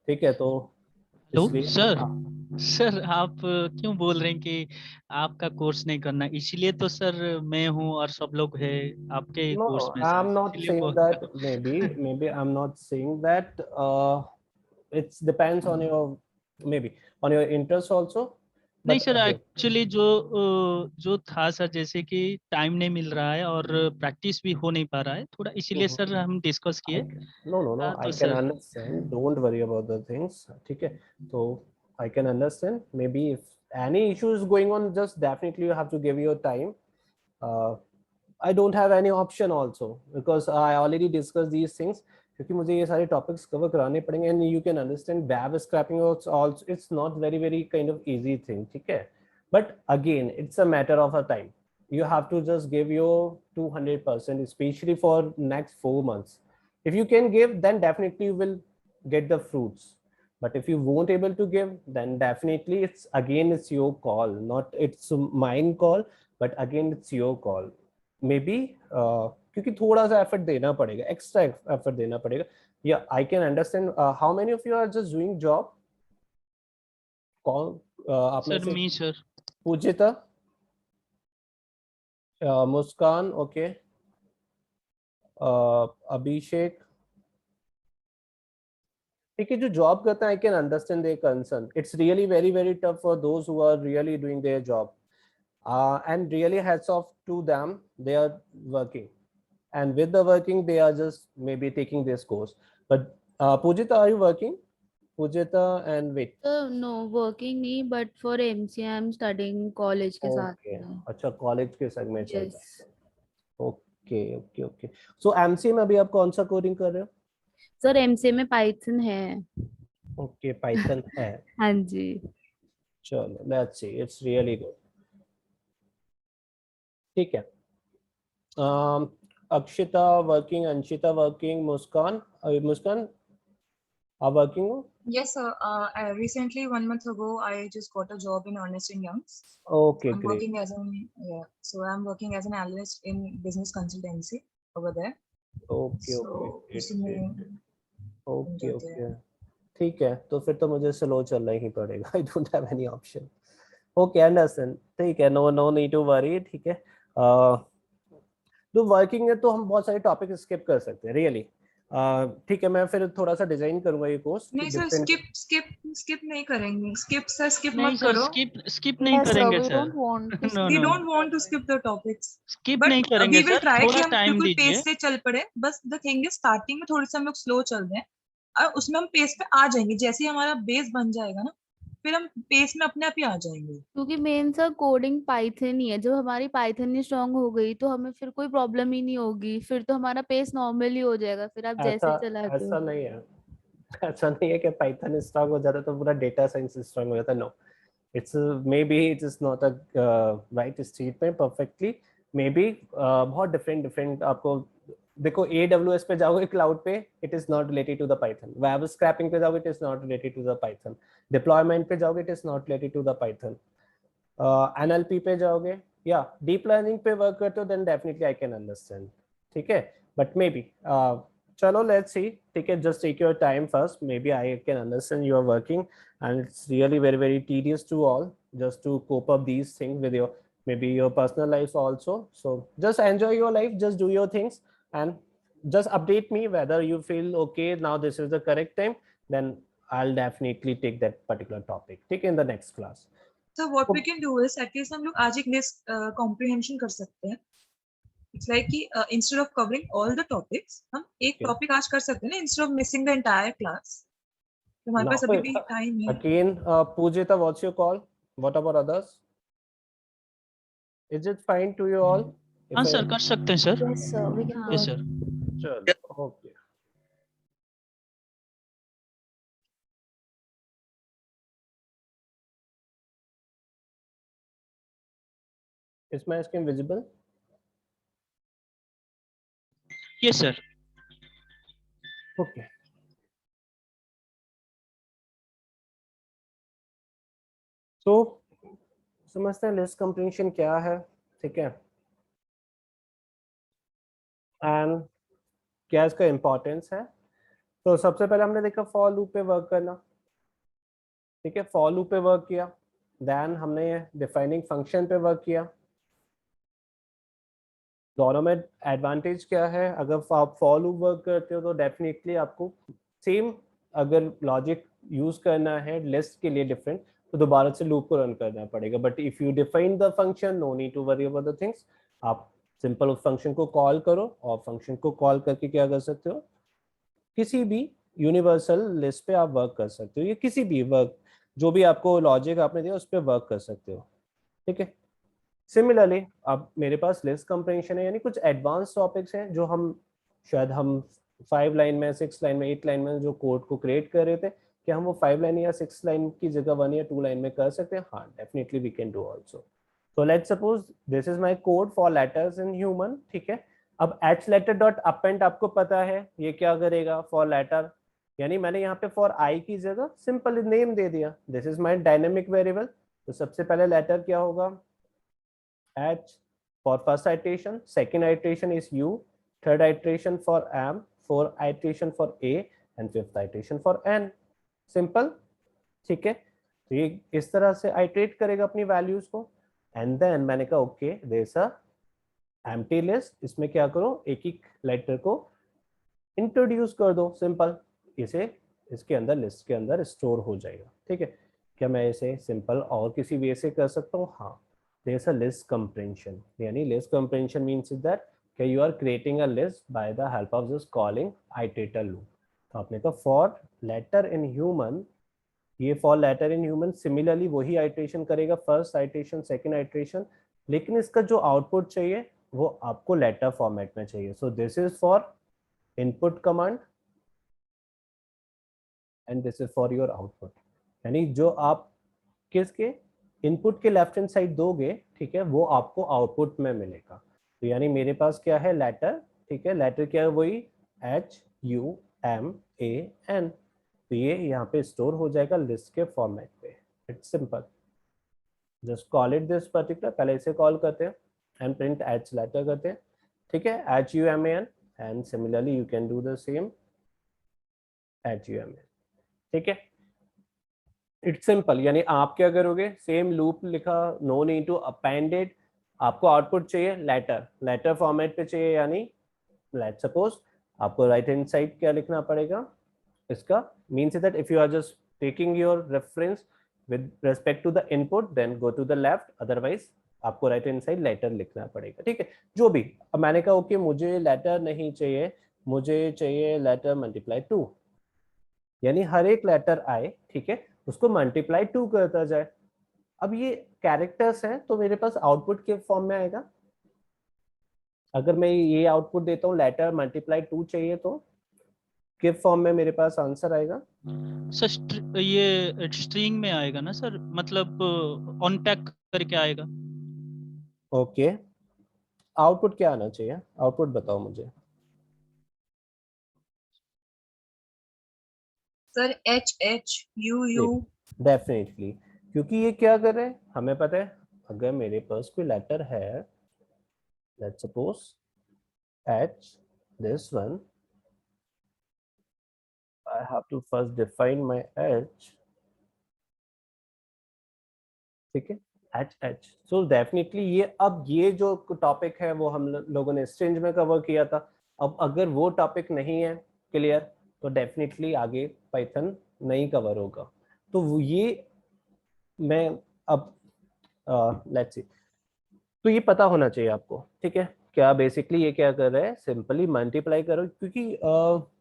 ठीक है. तो हेलो सर, आप क्यों बोल रहे हैं कि आपका कोर्स नहीं करना? इसीलिए तो सर मैं हूँ और सब लोग है आपके कोर्स में. I'm not saying that. Maybe I'm not saying that. It depends on your, maybe on your interest also. नहीं But सर, again, एक्चुअली जो था सर, जैसे कि टाइम नहीं मिल रहा है और प्रैक्टिस भी हो नहीं पा रहा है थोड़ा, इसीलिए mhm. सर हम डिस्कस किए। No, I तो can sir understand. Don't worry about the things. ठीक है, तो I can understand. Maybe if any issue is going on, just definitely you have to give your time. Uh, I don't have any option also because I already discussed these things. क्योंकि मुझे ये सारे topics cover कराने पड़ेंगे and you can understand web scraping also it's not very kind of easy thing. ठीक है, but again it's a matter of a time. You have to just give your 200%, especially for next 4 months. If you can give, then definitely you will get the fruits. But if you won't able to give, then definitely it's your call, not it's mine call, but again it's your call. Maybe क्योंकि थोड़ा सा effort देना पड़ेगा, extra effort देना पड़ेगा. या I can understand. How many of you are just doing job? कौन आप में सर से? Me sir Pujita, Muskan, okay, Abhishek. ठीक है, जो जॉब करते हैं I can understand their concern. It's really very tough for those who are really doing their job. And really hats off to them, they are working, and with the working they are just maybe taking this course. But Pujita, are you working? Pujita and wait. No working नहीं, but for MCA I am studying college के साथ Okay, में। अच्छा, college के साथ में चल रहा यस है. ओके. सो एमसीए में अभी आप कौन सा कोडिंग कर रहे हो? सर, एमसीए में पाइथन है। ओके, पाइथन है. हाँ जी। चलो let's see, it's really good. ठीक है. अक्षिता वर्किंग, अंशिता वर्किंग, मुस्कान आप वर्किंग हो? Yes, sir. Recently, 1 month ago, I just got a job in Ernst & Young's. Okay, I'm great. working as I'm working as an analyst in business consultancy over there. Okay, So, उसी में okay. जाते हैं। ठीक है, तो फिर तो मुझे स्लो चलना ही पड़ेगा. I don't have any option. Okay, understand. ठीक है, नो नीड टू वरी. ठीक है, तो वर्किंग है तो हम बहुत सारे टॉपिक स्किप कर सकते हैं रियली. ठीक है, मैं फिर थोड़ा सा डिजाइन करूंगा ये कोर्स नहीं सर, स्किप नहीं करेंगे. स्किप नहीं मत सर, करो. स्किप नहीं Yes, sir. करेंगे We sir. don't want to no We no, don't want to skip the topics. Skip But नहीं करेंगे we will सर, try कि थोड़ा हम टाइम बिल्कुल दीजिए. पेस से चल पड़े. बस the thing is starting में थोड़ा सा हम लोग स्लो चल रहे हैं और उसमें हम पेस पे आ जाएंगे. जैसे ही हमारा बेस बन जाएगा ना, फिर हम पेस में अपने आप ही आ जाएंगे. क्योंकि मेन सर कोडिंग पाइथन ही है। जब हमारी पाइथन ही स्ट्रांग हो गई तो हमें फिर कोई प्रॉब्लम ही नहीं होगी, फिर तो हमारा पेस नॉर्मल ही हो जाएगा, फिर आप ऐसा जैसे चलाते ऐसा हो। नहीं है. ऐसा नहीं है कि पाइथन स्ट्रांग हो जाता तो पूरा डेटा साइंस स्ट्रांग हो जाता. No, it's maybe it is not a right statement perfectly. Maybe बहुत different आपको. देखो, AWS पे जाओगे क्लाउड पे, it is not related to the Python. Web scraping पे जाओगे, it is not related to the Python. Deployment पे जाओगे, it is not related to the Python. NLP पे जाओगे या डीप लर्निंग पे वर्क करते हो, then definitely I can understand. ठीक है, but maybe चलो let's see. ठीक है, just take your time first. Maybe I can understand you are working and it's really very tedious to all just to cope up these things with your maybe your personal life also. So just enjoy your life, just do your things, and just update me whether you feel okay now this is the correct time. Then I'll definitely take that particular topic take in the next class. So what we can do is at least हम लोग आज एक list comprehension कर सकते हैं. It's like कि instead of covering all the topics, हम एक Okay. टॉपिक आज कर सकते हैं ना, instead of missing the entire class. तो हमारे Now पास अभी भी टाइम है. again, Pujita, what's your call? What about others? Is it fine to you all? If हाँ I- सर, कर सकते हैं sir. Yes, sir. We can yes go. Sir. चलो, okay. Is my screen visible? Yes sir. Okay. तो समझते हैं list comprehension क्या है. ठीक है, एंड क्या इसका इम्पोर्टेंस है. तो सबसे पहले हमने देखा फॉर लूप पे वर्क करना. ठीक है, फॉर लूप पे वर्क किया, देन हमने डिफाइनिंग फंक्शन पे वर्क किया. दोनों में एडवांटेज क्या है? अगर आप फॉर लूप वर्क करते हो तो डेफिनेटली आपको सेम अगर लॉजिक यूज करना है लिस्ट के लिए डिफरेंट, तो दोबारा से लूप को रन करना पड़ेगा। But if you define the function, no need to worry about the things. आप सिंपल उस फंक्शन को कॉल करो और फंक्शन को कॉल करके क्या कर सकते हो, किसी भी यूनिवर्सल लिस्ट पे आप वर्क कर सकते हो, या किसी भी वर्क जो भी आपको लॉजिक आपने दिया उस पर वर्क कर सकते हो। ठीक है, सिमिलरली अब मेरे पास लिस्ट कंप्रेंशन है, यानी कुछ एडवांस टॉपिक्स हैं जो हम शायद हम 5 लाइन में, 6 लाइन में, 8 लाइन में जो कोड को क्रिएट कर रहे थे, क्या हम वो 5 लाइन या 6 लाइन की जगह 1 या 2 लाइन में कर सकते हैं? हाँ, definitely we can do also. So let's suppose this is my code for letters in human। ठीक है, अब h letter dot append आपको पता है ये क्या करेगा for letter, यानी मैंने यहाँ पे for i की जगह सिंपल नेम दे दिया, this is my dynamic variable। तो सबसे पहले लेटर क्या होगा, h for first iteration, second iteration is u, third iteration for m, fourth iteration for a and fifth iteration for n। Simple, ठीक है, तो ये इस तरह से आइटरेट करेगा अपनी वैल्यूज को। एंड देन मैंने कहा okay there a empty list, इसमें क्या करो, एक एक लेटर को इंट्रोड्यूस कर दो, सिंपल, इसे इसके अंदर लिस्ट के अंदर स्टोर हो जाएगा। ठीक है, क्या मैं इसे सिंपल और किसी वे से कर सकता हूँ? हाँ, देयर अ लिस्ट कंप्रेंशन, यानी लिस्ट कंप्रेंशन मींस दैट कि you are creating a list by the help of this calling iterator loop. तो आपने कहा फॉर लेटर इन ह्यूमन, ये for letter in human similarly वही आइटरेशन करेगा, first iteration, second iteration, लेकिन इसका जो आउटपुट चाहिए वो आपको लेटर फॉर्मेट में चाहिए। So this is for input command and this is for your output, यानी जो आप किसके इनपुट के लेफ्ट हैंड साइड दोगे, ठीक है, वो आपको आउटपुट में मिलेगा। तो यानी मेरे पास क्या है, लेटर, ठीक है, लेटर क्या है, वही HUMAN, तो ये यहाँ पे स्टोर हो जाएगा लिस्ट के फॉर्मेट पे। It's simple, just call it this particular, पहले इसे कॉल करते हैं एंड प्रिंट एच लेटर करते हैं। ठीक है, HUMAN, and similarly you can do the same HUMAN। ठीक है, इट्स सिंपल, यानी आप क्या करोगे, सेम लूप लिखा, नो नीड टू अपेंडेड, आपको आउटपुट चाहिए लेटर, लेटर फॉर्मेट पे चाहिए, यानी लेट्स सपोज आपको राइट हैंड साइड क्या लिखना पड़ेगा, इसका means that if you are just taking your reference with respect to the input then go to the left, otherwise आपको राइट हैंड साइड लेटर लिखना पड़ेगा। ठीक है, जो भी, अब मैंने कहा ओके मुझे लेटर नहीं चाहिए, मुझे चाहिए लेटर मल्टीप्लाई 2, यानी हर एक लेटर आए, ठीक है, उसको मल्टीप्लाई 2 करता जाए। अब ये कैरेक्टर्स हैं तो मेरे पास आउटपुट के फॉर्म में आएगा। अगर मैं ये आउटपुट देता हूँ लेटर मल्टीप्लाई 2 चाहिए तो किस फॉर्म में मेरे पास आंसर आएगा? सर ये स्ट्रिंग में आएगा ना सर, मतलब अनपैक करके आएगा। ओके, आउटपुट क्या आना चाहिए, आउटपुट बताओ मुझे। Sir HHUU। डेफिनेटली, क्योंकि ये क्या कर रहे हैं हमें पता है, अगर मेरे पास कोई लेटर है, let's suppose H, this one, I have to first define my H। ठीक है, H। सो डेफिनेटली ये, अब ये जो टॉपिक है वो हम लोगों ने स्ट्रिंग में कवर किया था। अब अगर वो टॉपिक नहीं है क्लियर तो डेफिनेटली आगे पाइथन नहीं कवर होगा। तो ये मैं अब लेट्स सी, तो ये पता होना चाहिए आपको। ठीक है, क्या बेसिकली ये क्या कर रहा है, सिंपली मल्टीप्लाई करो, क्योंकि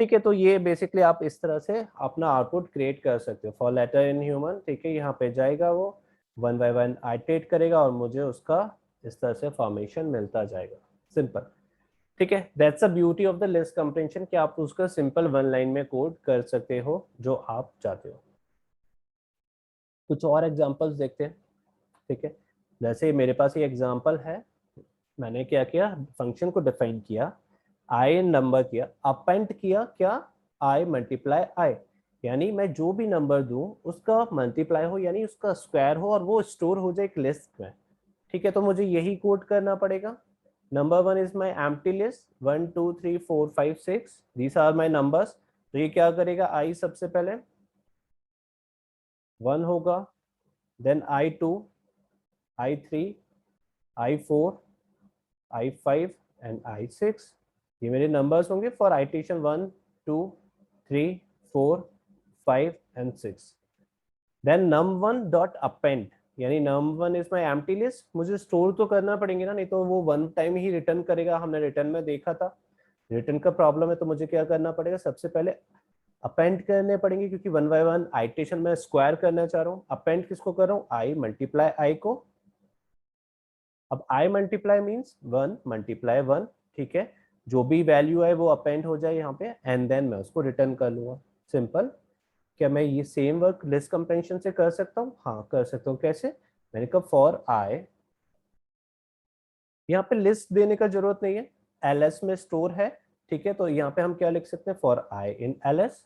ठीक है, तो ये बेसिकली आप इस तरह से अपना आउटपुट क्रिएट कर सकते हो फॉर लेटर इन ह्यूमन। ठीक है, यहाँ पे जाएगा वो 1 बाय 1 आइटरेट करेगा और मुझे उसका इस तरह से फॉर्मेशन मिलता जाएगा, सिंपल। ठीक है, that's the beauty of the list compression कि आप उसका सिंपल 1 लाइन में कोड कर सकते हो जो आप चाहते हो। कुछ और एग्जांपल्स देखते हैं। ठीक है, जैसे मेरे पास ये एग्जांपल है, मैंने क्या किया, फंक्शन को डिफाइन किया, आई नंबर किया, अपेंड किया क्या, आई मल्टीप्लाई आई, यानी मैं जो भी नंबर दूं उसका मल्टीप्लाई हो, यानी उसका स्क्वायर हो और वो स्टोर हो जाए एक लिस्ट में। ठीक है, तो मुझे यही कोड करना पड़ेगा। Number 1 is my empty list, 1 2 3 4 5 6, these are my numbers. तो ये क्या करेगा, आई सबसे पहले 1 होगा, then I2, I3, I4, I5 and I6, ये मेरे नंबर्स होंगे for आइटेशन 1 2 3 4 5 and 6. Then num1 dot append, यानी num1 is my empty list, मुझे स्टोर तो करना पड़ेंगे ना, नहीं तो वो वन टाइम ही रिटर्न करेगा, हमने रिटर्न में देखा था। रिटर्न का प्रॉब्लम है तो मुझे क्या करना पड़ेगा, सबसे पहले अपेंड करने पड़ेंगे, क्योंकि 1 by 1 आइटरेशन में स्क्वायर करना चाह रहा हूँ। अपेंड किसको कर रहा हूँ, आई मल्टीप्लाई आई को। अब आई मल्टीप्लाई मीन्स 1 मल्टीप्लाई 1, ठीक है, जो भी वैल्यू है वो अपेंड हो जाए यहाँ पे, एंड देन मैं उसको रिटर्न कर लूंगा। सिंपल। क्या मैं ये सेम वर्क लिस्ट कंप्रेंशन से कर सकता हूँ? हाँ कर सकता हूँ। कैसे? मैंने कहा फॉर आई, यहाँ पे लिस्ट देने का जरूरत नहीं है, ls में स्टोर है, ठीक है, तो यहाँ पे हम क्या लिख सकते हैं, फॉर आई इन ls।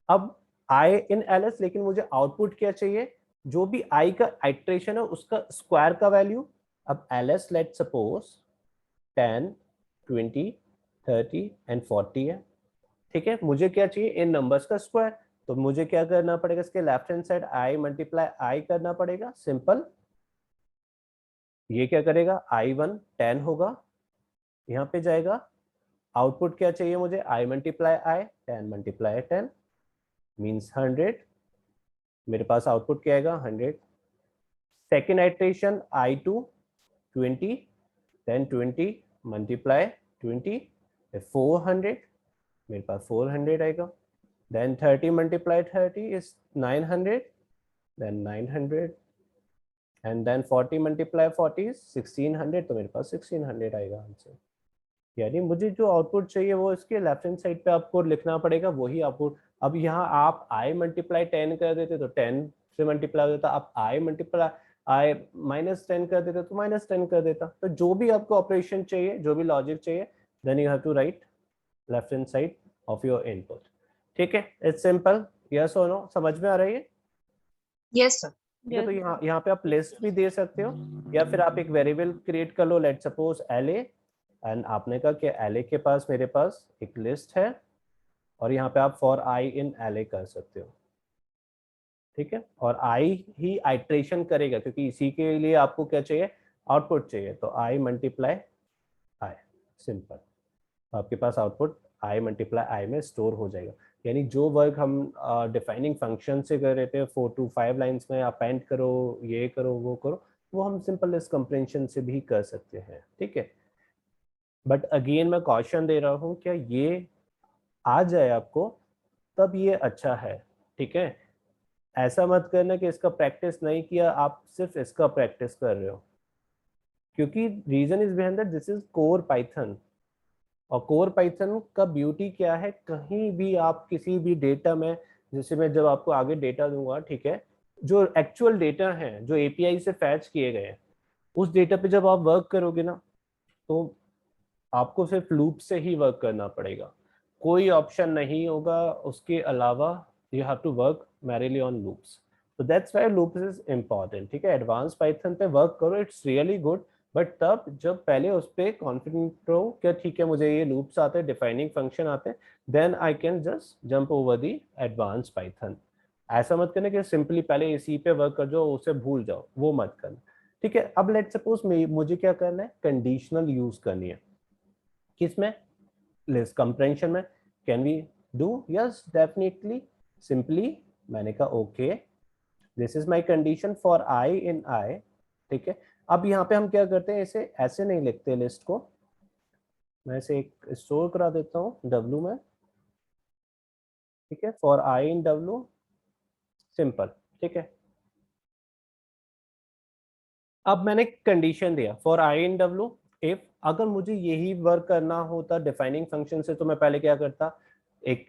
अब आई इन ls, लेकिन मुझे आउटपुट क्या चाहिए, जो भी आई का आइट्रेशन है उसका स्क्वायर का वैल्यू। अब ls लेट सपोज 10, 20, 30 एंड 40 है, ठीक है, मुझे क्या चाहिए, इन नंबर्स का स्क्वायर। तो मुझे क्या करना पड़ेगा, इसके left hand side I multiply I करना पड़ेगा। सिंपल। ये क्या करेगा, i1 10 होगा, यहाँ पे जाएगा, आउटपुट क्या चाहिए मुझे, आई मल्टीप्लाई आई, 10 मल्टीप्लाई 10 मीन्स 100, मेरे पास आउटपुट क्या आएगा, 100। Second iteration i2 20, then 20 multiply 20 400, मेरे पास 400 आएगा। Then 30 multiply 30 is 900, then 900, and then 40 multiply 40 is 1600, तो मेरे पास 1600 आएगा आंसर। यानी मुझे जो आउटपुट चाहिए वो इसके लेफ्ट हैंड साइड पे आपको लिखना पड़ेगा, वही आउटपुट। अब यहाँ आप i मल्टीप्लाई 10 कर देते तो 10 से मल्टीप्लाई हो जाता, आप i मल्टीप्लाई i माइनस 10 कर देते तो माइनस 10 कर देता। तो जो भी आपको ऑपरेशन चाहिए, जो भी लॉजिक चाहिए, then you have to write left hand side of your input. ठीक है, इट्स सिंपल। यस और नो, समझ में आ रही है? Yes sir. तो यहाँ पे आप लिस्ट भी दे सकते हो, या फिर आप एक वेरिएबल क्रिएट कर लो, लेट सपोज LA, एंड आपने कहा कि LA के पास मेरे पास एक लिस्ट है, और यहाँ पे आप फॉर आई इन LA कर सकते हो, ठीक है, और आई ही आइट्रेशन करेगा, क्योंकि इसी के लिए आपको क्या चाहिए, आउटपुट चाहिए, तो आई मल्टीप्लाई आई। सिंपल। आपके पास आउटपुट आई मल्टीप्लाई आई में स्टोर हो जाएगा। यानी जो वर्क हम डिफाइनिंग फंक्शन से कर रहे थे 4 to 5 लाइंस में, अपेंड करो, ये करो, वो करो, वो हम सिंपल लिस्ट कंप्रेंशन से भी कर सकते हैं, ठीक है। बट अगेन मैं कॉशन दे रहा हूँ, क्या ये आ जाए आपको तब ये अच्छा है, ठीक है। ऐसा मत करना कि इसका प्रैक्टिस नहीं किया, आप सिर्फ इसका प्रैक्टिस कर रहे हो, क्योंकि reason is behind that this is core Python. और कोर पाइथन का ब्यूटी क्या है, कहीं भी आप किसी भी डेटा में, जैसे मैं जब आपको आगे डेटा दूंगा, ठीक है, जो एक्चुअल डेटा है जो एपीआई से फैच किए गए हैं, उस डेटा पे जब आप वर्क करोगे ना, तो आपको सिर्फ लूप से ही वर्क करना पड़ेगा, कोई ऑप्शन नहीं होगा उसके अलावा। You have to work merely on loops, तो that's why loops is important, ठीक है। एडवांस पाइथन पे वर्क करो, इट्स रियली गुड, बट तब जब पहले उस पर कॉन्फिडेंट हो क्या, ठीक है मुझे ये लूप्स आते हैं, डिफाइनिंग फंक्शन आते हैं, then I can just jump over the advance Python. ऐसा मत करना कि सिंपली पहले इसी पे वर्क कर जाओ, उसे भूल जाओ, वो मत करना, ठीक है। अब लेट सपोज मुझे क्या करना है, कंडीशनल यूज करनी है, किसमें, लिस्ट कंप्रेंशन में। Can we do? Yes definitely. Simply मैंने कहा okay, this is my condition for I in I, ठीक है। अब यहाँ पे हम क्या करते हैं, इसे ऐसे नहीं लिखते लिस्ट को, मैं इसे एक स्टोर करा देता हूँ W में, ठीक है, for I in W, simple, ठीक है। अब मैंने कंडीशन दिया for I in W, if अगर मुझे यही वर्क करना होता डिफाइनिंग फंक्शन से, तो मैं पहले क्या करता, एक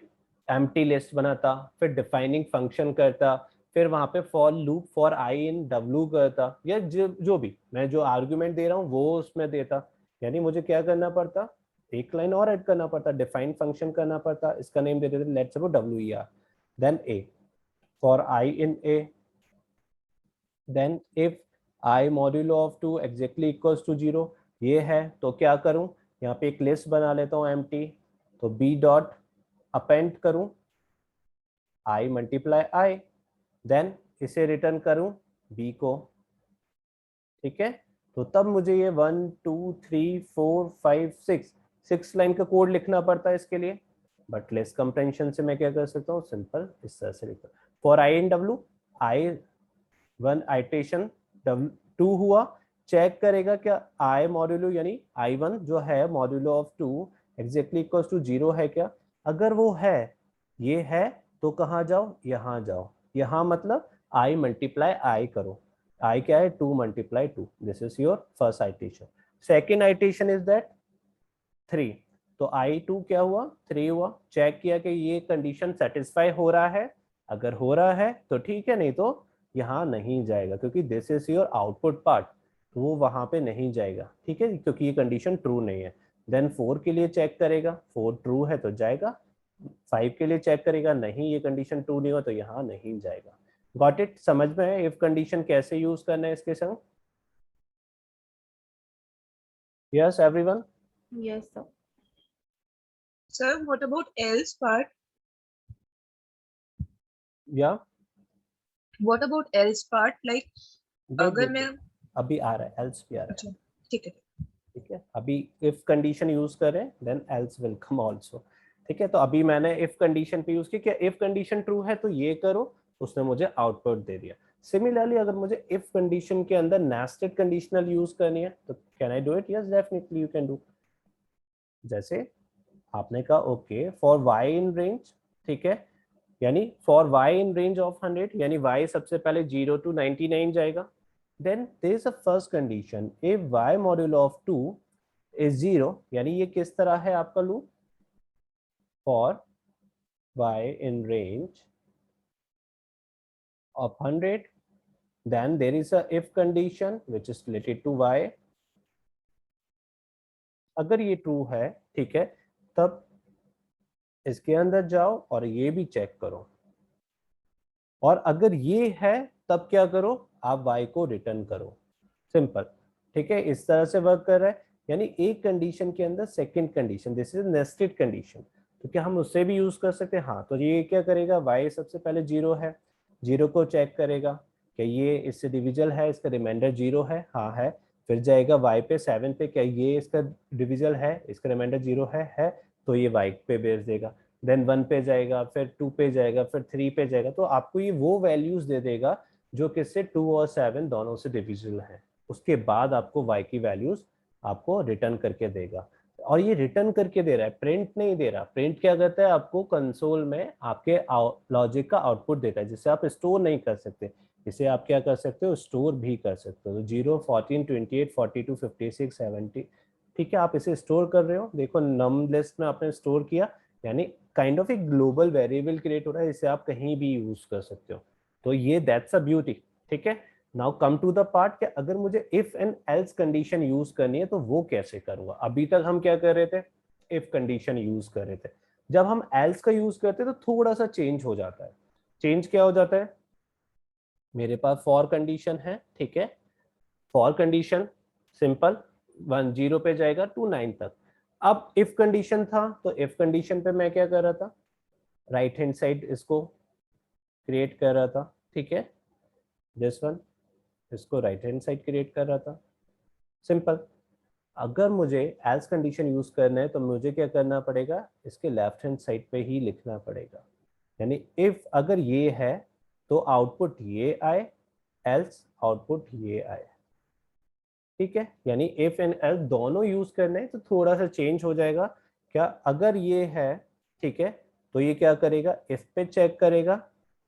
एम्प्टी लिस्ट बनाता, फिर डिफाइनिंग फंक्शन करता, फिर वहां पे for loop for I in W करता, या जो भी मैं जो आर्ग्यूमेंट दे रहा हूँ वो उसमें देता। यानी मुझे क्या करना पड़ता, एक लाइन और ऐड करना पड़ता, डिफाइन फंक्शन करना पड़ता, इसका नेम दे देते let's suppose WER, then A for I in A, then if I modulo of 2 exactly equals to 0, ये है तो क्या करूं, यहाँ पे एक लिस्ट बना लेता हूँ एम्प्टी, तो B डॉट अपेंड करूं आई मल्टीप्लाई आई, देन इसे रिटर्न करूं B को, ठीक है। तो तब मुझे ये 1 2 3 4 5 6 लाइन का कोड लिखना पड़ता है इसके लिए, बट लेस कंप्रेंशन से मैं क्या कर सकता हूँ, सिंपल इस तरह से लिखता हूँ, फॉर आई इन डब्ल्यू, आई वन आइटेशन टू हुआ, चेक करेगा क्या आई मॉड्यूलो यानी आई वन जो है modulo of two exactly equals to 0 है क्या? अगर वो है, ये है, तो कहाँ जाओ, यहाँ जाओ, यहाँ मतलब आई मल्टीप्लाई आई करो, आई क्या है 2 multiply 2, this is your first iteration. Second iteration is that 3, तो I2 क्या हुआ 3 हुआ, चेक किया कि ये कंडीशन सेटिस्फाई हो रहा है, अगर हो रहा है तो ठीक है, नहीं तो यहाँ नहीं जाएगा क्योंकि this is your output part, तो वो वहां पे नहीं जाएगा, ठीक है, क्योंकि ये कंडीशन ट्रू नहीं है। देन 4 के लिए चेक करेगा, 4 ट्रू है तो जाएगा, 5 के लिए चेक करेगा, नहीं ये कंडीशन ट्रू नहीं हो तो यहाँ नहीं जाएगा। Got it? समझ में है इफ कंडीशन कैसे यूज करना है इसके संग? Yes everyone? Yes sir. Sir, what about else part? या What about else part? Like अगर मैं अभी आ रहा है, एल्स भी आ रहा है, अच्छा ठीक है, ठीक है, अभी इफ कंडीशन यूज करें then else will come also, ठीक है। तो अभी मैंने इफ कंडीशन पे यूज किया, क्या इफ कंडीशन ट्रू है तो ये करो, उसने मुझे आउटपुट दे दिया। सिमिलरली अगर मुझे इफ कंडीशन के अंदर नेस्टेड कंडीशनल यूज करनी है तो can I do it? Yes definitely you can do. जैसे आपने कहा okay for y in range, ठीक है, यानी for y in range of 100, यानी वाई सबसे पहले 0 to 99 जाएगा, then there is a first condition if y modulo of 2 is 0, यानी ये किस तरह है आपका loop, for y in range of 100 then there is a if condition which is related to y, अगर ये ट्रू है, ठीक है, तब इसके अंदर जाओ और ये भी चेक करो, और अगर ये है तब क्या करो, आप y को रिटर्न करो, सिंपल, ठीक है, इस तरह से वर्क कर रहा है। यानी एक कंडीशन के अंदर second condition, this is nested condition, तो क्या हम उससे भी यूज कर सकते हैं? हाँ, तो ये क्या करेगा, y सबसे पहले 0 है, 0 को चेक करेगा क्या ये इससे डिविजल है, इसका रिमाइंडर 0 है, हाँ है, फिर जाएगा y पे 7 पे, क्या ये इसका डिविजल है, इसका रिमाइंडर 0 है, तो ये y पे भेज देगा, देन 1 पे जाएगा, फिर 2 पे जाएगा, फिर 3 पे जाएगा, तो आपको ये वो वैल्यूज दे देगा जो किससे 2 और 7 दोनों से डिविजिबल है। उसके बाद आपको y की वैल्यूज आपको रिटर्न करके देगा, और ये रिटर्न करके दे रहा है, प्रिंट नहीं दे रहा। प्रिंट क्या करता है, आपको कंसोल में आपके लॉजिक का आउटपुट देता है, जिसे आप स्टोर नहीं कर सकते, इसे आप क्या कर सकते हो, स्टोर भी कर सकते हो। 0, 14, 28, 42, 56, 70, ठीक है, आप इसे स्टोर कर रहे हो, देखो नम लिस्ट में आपने स्टोर किया, यानी काइंड ऑफ एक ग्लोबल वेरिएबल क्रिएट हो रहा है, इसे आप कहीं भी यूज कर सकते हो। तो ये दैट्स अ ब्यूटी, ठीक है। Now come to the part कि अगर मुझे if and else condition use करनी है तो वो कैसे करूंगा। अभी तक हम क्या कर रहे थे, इफ कंडीशन यूज कर रहे थे। जब हम एल्स का यूज करते हैं तो थोड़ा सा चेंज हो जाता है। चेंज क्या हो जाता है, मेरे पास फॉर कंडीशन है, ठीक है, फॉर कंडीशन सिंपल 1 0 पे जाएगा टू 9 तक। अब इफ कंडीशन था तो इफ कंडीशन पे मैं क्या कर रहा था, राइट हैंड साइड इसको क्रिएट कर रहा था, ठीक है, दिस वन, इसको राइट हैंड साइड क्रिएट कर रहा था, सिंपल। अगर मुझे एल्स कंडीशन यूज करना है तो मुझे क्या करना पड़ेगा, इसके लेफ्ट हैंड साइड पे ही लिखना पड़ेगा, यानी इफ अगर ये है तो आउटपुट ये आए, एल्स आउटपुट ये आए, ठीक है। यानी इफ एंड एल्स दोनों यूज करने हैं तो थोड़ा सा चेंज हो जाएगा। क्या अगर ये है, ठीक है, तो ये क्या करेगा, इफ पे चेक करेगा,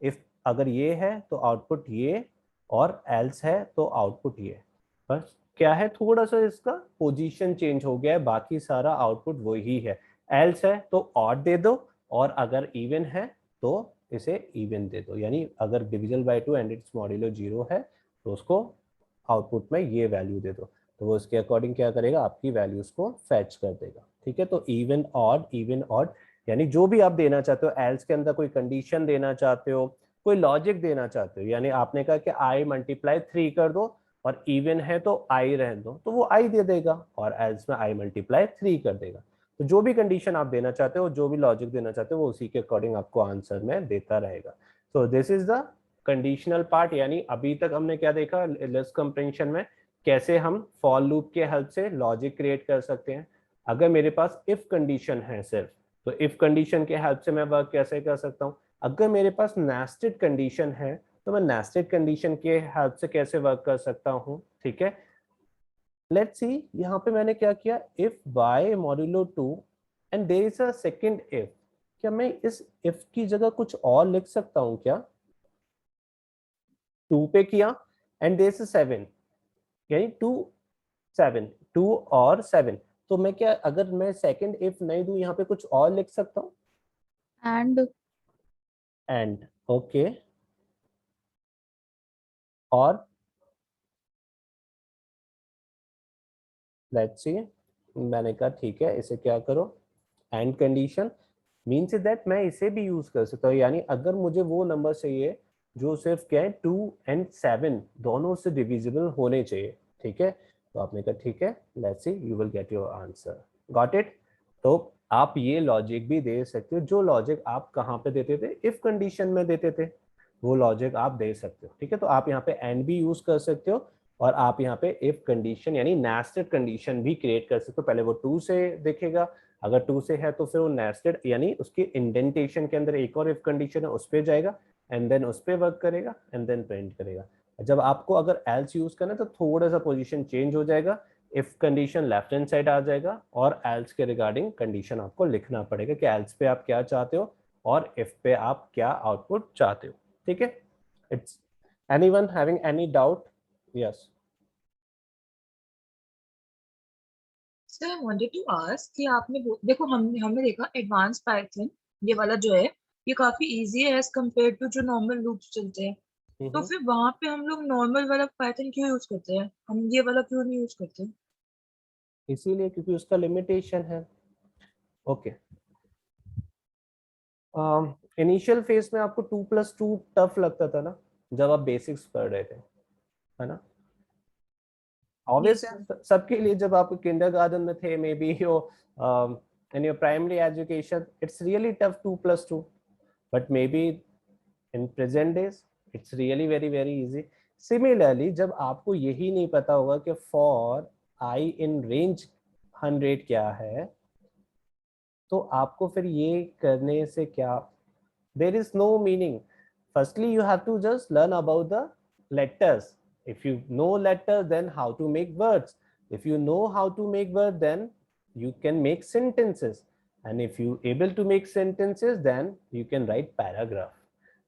इफ अगर ये है तो आउटपुट ये, और एल्स है तो आउटपुट ये। बस क्या है, थोड़ा सा इसका पोजीशन चेंज हो गया है, बाकी सारा आउटपुट वही है। एल्स है तो ऑड दे दो, और अगर इवन है तो इसे इवन दे दो, यानी अगर divisible by 2 and it's modulo 0 है तो उसको आउटपुट में ये वैल्यू दे दो, तो वो इसके अकॉर्डिंग क्या करेगा, आपकी वैल्यूज को फैच कर देगा, ठीक है। तो इवन ऑड यानी जो भी आप देना चाहते हो, एल्स के अंदर कोई कंडीशन देना चाहते हो, कोई लॉजिक देना चाहते हो, यानी आपने कहा कि आई मल्टीप्लाई 3 कर दो और इवन है तो आई रहने दो, तो वो आई दे देगा, और एल्स में आई मल्टीप्लाई 3 कर देगा। तो जो भी कंडीशन आप देना चाहते हो, जो भी लॉजिक देना चाहते हो, वो उसी के अकॉर्डिंग आपको आंसर में देता रहेगा। So this is the conditional part. यानी अभी तक हमने क्या देखा, लेस कंप्रेंशन में कैसे हम फॉर लूप के हेल्प से लॉजिक क्रिएट कर सकते हैं। अगर मेरे पास इफ कंडीशन है सिर्फ, तो इफ कंडीशन के हेल्प से मैं वर्क कैसे कर सकता हूँ? अगर मेरे पास नेस्टेड कंडीशन है तो मैं नेस्टेड कंडीशन के हेल्प से कैसे वर्क कर सकता हूँ, ठीक है। लेट्स सी, यहाँ पे मैंने क्या किया, if y modulo 2 and there is a second if, क्या मैं इस इफ की जगह कुछ और लिख सकता हूँ क्या? 2 पे किया एंड देयर इज 7, यानी 2 7, 2 और 7, तो मैं क्या, अगर मैं सेकंड इफ नहीं दूं यहाँ पे कुछ और लिख सकता हूँ? एंड ओके, और लेट्स सी, मैंने कहा ठीक है, इसे क्या करो, एंड कंडीशन मीन्स दैट मैं इसे भी यूज कर सकता हूँ, यानी अगर मुझे वो नंबर चाहिए जो सिर्फ क्या है 2 एंड 7 दोनों से डिविजिबल होने चाहिए, ठीक है। तो आपने कहा ठीक है, let's see, you will gate your answer, got it. तो आप ये लॉजिक भी दे सकते हो, जो लॉजिक आप कहाँ पे देते थे, इफ कंडीशन में देते थे, वो लॉजिक आप दे सकते हो, ठीक है। तो आप यहाँ पे एंड भी यूज कर सकते हो, और आप यहाँ पे इफ कंडीशन यानी नेस्टेड कंडीशन भी क्रिएट कर सकते हो। पहले वो 2 से देखेगा, अगर 2 से है तो फिर वो नेस्टेड यानी उसके इंडेंटेशन के अंदर एक और इफ कंडीशन है उस पर जाएगा, एंड देन उस पर वर्क करेगा, एंड देन प्रिंट करेगा। जब आपको अगर एल्स यूज करना है तो थोड़ा सा पोजीशन चेंज हो जाएगा, if condition left hand side आ जाएगा, और एल्स के रिगार्डिंग कंडीशन आपको लिखना पड़ेगा कि एल्स पे आप क्या चाहते हो और इफ पे आप क्या आउटपुट चाहते हो, ठीक है। It's anyone having any doubt? Yes. Sir I wanted to ask कि आपने देखो हमने देखा एडवांस पाइथन ये वाला जो है ये काफी इजी है एज कम्पेयर टू जो नॉर्मल लूप्स चलते हैं, तो फिर वहां पे हम लोग नॉर्मल वाला पाइथन क्यों यूज करते हैं, हम ये वाला क्यों नहीं यूज करते? इसीलिए क्योंकि उसका लिमिटेशन है। ओके, इनिशियल फेज में आपको 2+2 टफ लगता था ना, जब आप बेसिक्स पढ़ रहे थे, है ना। Yes, obvious sir. सबके लिए, जब आप किंडरगार्टन में थे, may be yo in your primary education, it's really tough 2+2, but may be in present days it's really very very easy. Similarly जब आपको यही नहीं पता होगा कि फॉर आई इन रेंज 100 क्या है, तो आपको फिर ये करने से क्या, there is no meaning. Firstly, you have to just learn about the letters. If you know letters, then how to make words. If you know how to make words, then you can make sentences. And if you able to make sentences, then you can write paragraph.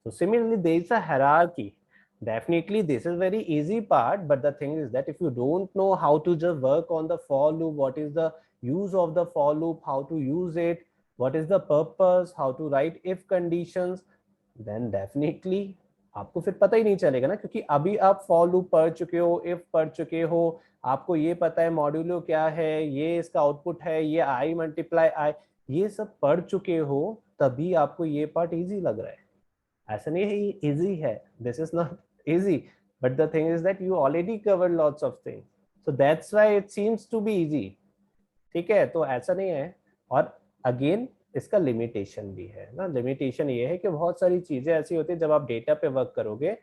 So similarly, there is a hierarchy. Definitely, this is very easy part, but the thing is that if you don't know how to just work on the for loop, what is the use of the for loop, how to use it, what is the purpose, how to write if conditions, then definitely आपको फिर पता ही नहीं चलेगा ना, क्योंकि अभी आप for loop पढ़ चुके हो, इफ पढ़ चुके हो, आपको ये पता है मॉड्यूलो क्या है, ये इसका आउटपुट है, ये आई मल्टीप्लाई आई, ये सब पढ़ चुके हो, तभी आपको ये पार्ट इजी लग रहा है। ऐसा नहीं है ये इजी है, this is not easy, but the thing is that you already covered lots of things, so that's why it seems to be easy, ठीक है। तो ऐसा नहीं है, और अगेन इसका लिमिटेशन भी है ना। लिमिटेशन ये है कि बहुत सारी चीजें ऐसी होती है जब आप डेटा पे वर्क करोगे,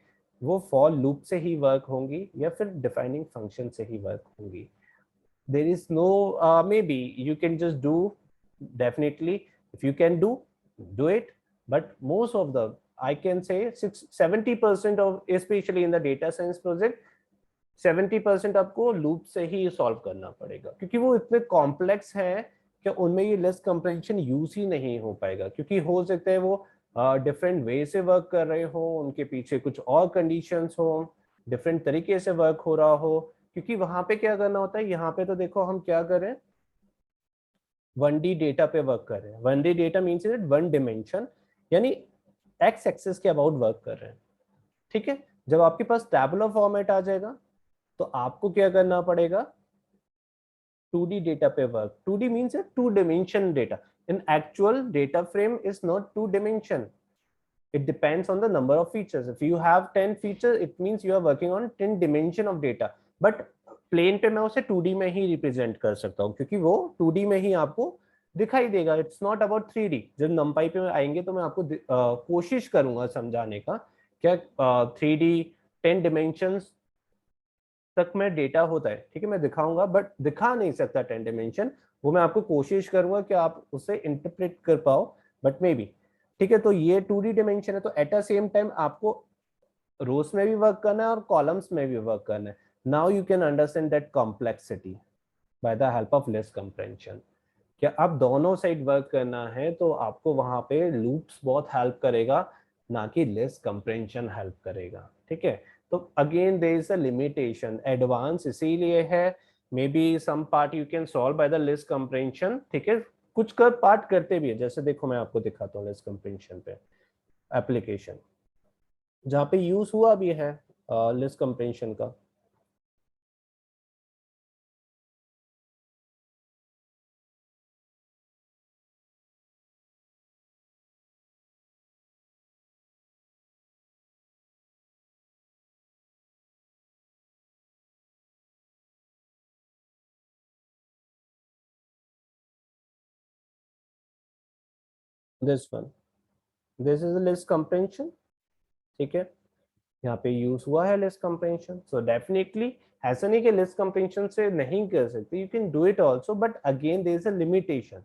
वो फॉर लूप से ही वर्क होंगी या फिर डिफाइनिंग फंक्शन से ही वर्क होंगी। There is no maybe you can just do, definitely if you can do it, but most of the I can say 70% of, specially in the data science project, 70% आपको loop से ही solve करना पड़ेगा, क्योंकि वो इतने complex हैं कि उनमें ये लिस्ट कंप्रेंशन यूज ही नहीं हो पाएगा, क्योंकि हो सकता है वो डिफरेंट वे से वर्क कर रहे हो, उनके पीछे कुछ और कंडीशंस हो, डिफरेंट तरीके से वर्क हो रहा हो। क्योंकि वहां पे क्या करना होता है, यहाँ पे तो देखो हम क्या कर रहे हैं, 1D डेटा पे वर्क कर रहे हैं। 1D data means it 1 dimension, यानी एक्स एक्सिस के अबाउट वर्क कर रहे हैं, ठीक है। जब आपके पास टैबुलर फॉर्मेट आ जाएगा तो आपको क्या करना पड़ेगा, 2D डेटा पे work. 2D means a 2-dimension data. In actual, data frame is not 2 dimension. It depends on the number of features. If you have 10 features, it means you are working on 10 dimension of data. But plane पे मैं उसे 2D में ही represent कर सकता हूँ, क्योंकि वो 2D में ही आपको दिखाई देगा। It's not about 3D। जब नंपाई पे आएंगे तो मैं आपको कोशिश करूंगा समझाने का, क्या 3D 10 dimensions तक में डेटा होता है, ठीक है, मैं दिखाऊंगा, बट दिखा नहीं सकता 10 डिमेंशन। वो मैं आपको कोशिश करूंगा कि आप उसे इंटरप्रेट कर पाओ, बट मे बी। ठीक है, तो ये 2D डिमेंशन है, तो एट अ सेम टाइम आपको रोज में भी वर्क करना है और कॉलम्स में भी वर्क करना है। Now you can understand that complexity bye the help of list compression. क्या आप दोनों साइड वर्क करना है तो आपको वहां पे लूप्स बहुत हेल्प करेगा, ना कि लिस्ट कंप्रेंशन हेल्प करेगा। ठीक है, तो again there is a limitation, advance इसीलिए है। Maybe some part you can solve by the list comprehension. ठीक है, कुछ कर पार्ट करते भी है, जैसे देखो मैं आपको दिखाता हूँ लिस्ट कंप्रेंशन पे एप्लीकेशन जहाँ पे यूज हुआ भी है लिस्ट कंप्रेंशन का। This one, this is list comprehension. ठीक है, यहाँ पे यूज हुआ है लिस्ट कंप्रेंशन, सो डेफिनेटली ऐसा नहीं कि लिस्ट कंप्रेंशन से नहीं कर सकते, you can do it also, but again there is a limitation.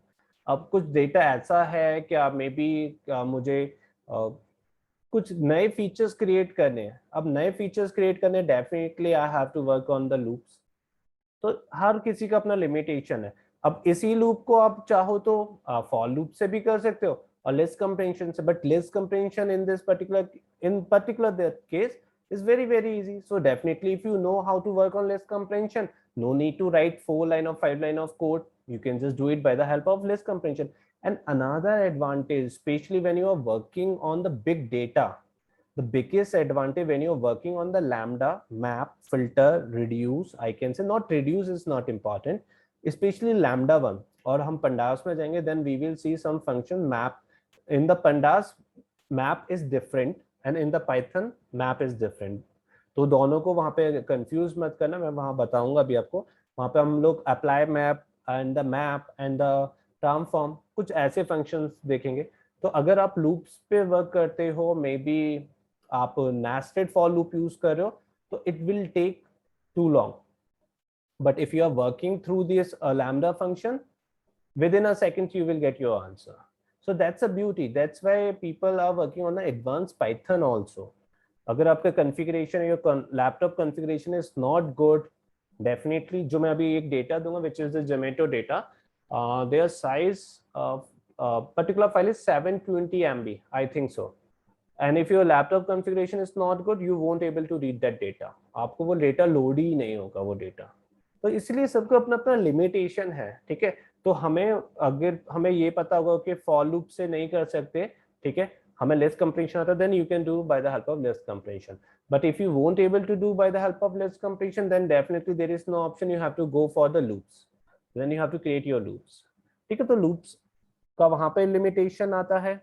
अब कुछ डेटा ऐसा है कि आप मे बी मुझे कुछ नए फीचर्स क्रिएट करने हैं। अब नए फीचर्स क्रिएट करने definitely I have to work on the loops. तो हर किसी का अपना लिमिटेशन है। अब इसी लूप को आप चाहो तो फॉर लूप से भी कर सकते हो और लिस्ट कंप्रेंशन से, but list compression in this particular that case is very very easy. So definitely if you know how to work on list comprehension, no need to write 4 line or 5 line of code. You can just do it by the help of list comprehension. And another advantage, especially when you are working on the big data, the biggest advantage when you're working on the lambda, map, filter, reduce, I can say not reduce is not important, especially lambda one. और हम pandas में जाएंगे, then we will see some function map. In the pandas, map is different and in the Python, map is different. तो दोनों को वहाँ पे confuse मत करना, मैं वहाँ बताऊंगा अभी आपको। वहाँ पे हम लोग apply map and the map and the transform कुछ ऐसे फंक्शंस देखेंगे। तो अगर आप लूप्स पे वर्क करते हो, मे बी आप नेस्टेड फॉर लूप यूज कर रहे हो, तो it will take too long, but if you are working through this lambda function, within a second you will get your answer. So that's a beauty, that's why people are working on the advanced Python also. अगर आपका configuration या laptop configuration is not good, definitely जो मैं अभी एक data दूंगा which is the Zomato data, their size particular file is 720 MB I think so, and if your laptop configuration is not good you won't able to read that data, आपको वो data load ही नहीं होगा वो data. तो इसलिए सबको अपना अपना लिमिटेशन है। ठीक है, तो हमें अगर हमें ये पता होगा कि फॉर लूप से नहीं कर सकते, ठीक है, हमें लिस्ट कंप्रेशन आता है, then you can do by the help of list compression. But if you won't able to do by the help of list compression, then definitely there is no option, you have to go for the loops, then you have to create your loops. ठीक है, तो loops का वहां पे limitation आता है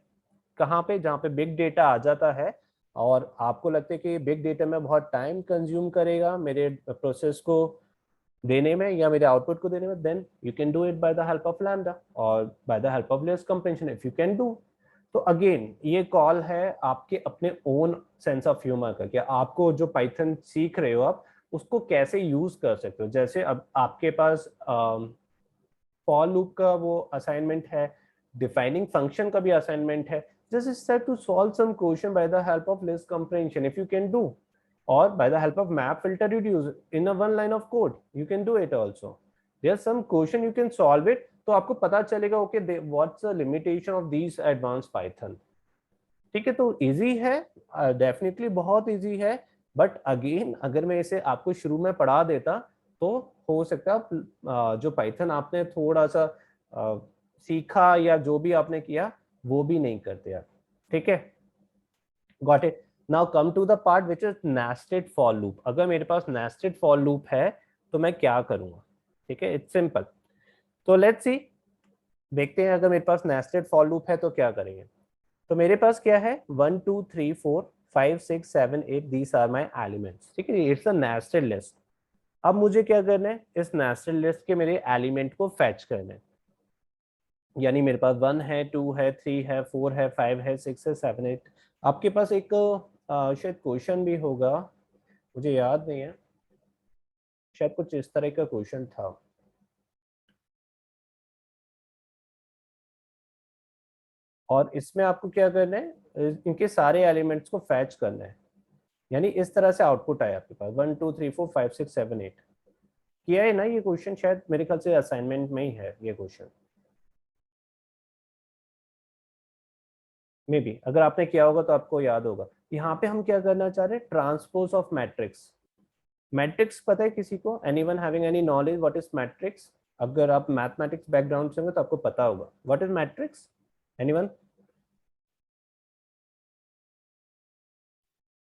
कहाँ पे, जहाँ पे बिग डेटा आ जाता है और आपको लगता है कि बिग डेटा में बहुत टाइम कंज्यूम करेगा मेरे प्रोसेस को देने में या मेरे आउटपुट को देने में, then you can do it by the help of lambda और by the help of list comprehension if you can do. तो अगेन ये कॉल है आपके अपने ओन सेंस ऑफ ह्यूमर का, कि आपको जो पाइथन सीख रहे हो आप उसको कैसे यूज कर सकते हो। जैसे अब आपके पास फॉर लूप का वो असाइनमेंट है, डिफाइनिंग फंक्शन का भी असाइनमेंट है, just start to solve some question by the help of list comprehension if you can do, or by the help of map filter reduce in a one line of code you can do it also. There's some question you can solve it, तो आपको पता चलेगा okay what's the limitation of this advance Python. ठीक है, तो easy है, definitely बहुत easy है, बट अगेन अगर मैं इसे आपको शुरू में पढ़ा देता तो हो सकता है जो पाइथन आपने थोड़ा सा सीखा या जो भी आपने किया वो भी नहीं करते आप। ठीक है, got it. Now come to the part which is nested for loop. अगर मेरे पास नेस्टेड फॉर लूप है तो मैं क्या करूंगा? ठीक है, इट्स सिंपल। तो लेट्स सी, देखते हैं अगर मेरे पास नेस्टेड फॉर लूप है तो क्या करेंगे। तो मेरे पास क्या है, 1 2 3 4 5 6 7 8 दीज आर माई एलिमेंट्स। ठीक है, इट्स अ नेस्टेड लिस्ट। अब मुझे क्या करना है, इस नेस्टेड लिस्ट के मेरे एलिमेंट को फैच करना है। यानी मेरे पास 1 है, 2 है, 3 है, 4 है, 5 है, 6 है, 7 8। आपके पास एक शायद क्वेश्चन भी होगा, मुझे याद नहीं है, शायद कुछ इस तरह का क्वेश्चन था। और इसमें आपको क्या करना है, इनके सारे एलिमेंट्स को फैच करना है, यानी इस तरह से आउटपुट आए आपके पास 1 2 3 4 5 6 7 8। किया है ना ये क्वेश्चन, शायद मेरे ख्याल से असाइनमेंट में ही है ये क्वेश्चन, मे बी अगर आपने किया होगा तो आपको याद होगा। यहाँ पे हम क्या करना चाह रहे हैं, ट्रांसपोज ऑफ मैट्रिक्स। मैट्रिक्स पता है किसी को, anyone having any knowledge what is matrix? अगर आप मैथमेटिक्स बैकग्राउंड से होंगे तो आपको पता होगा what is matrix, anyone?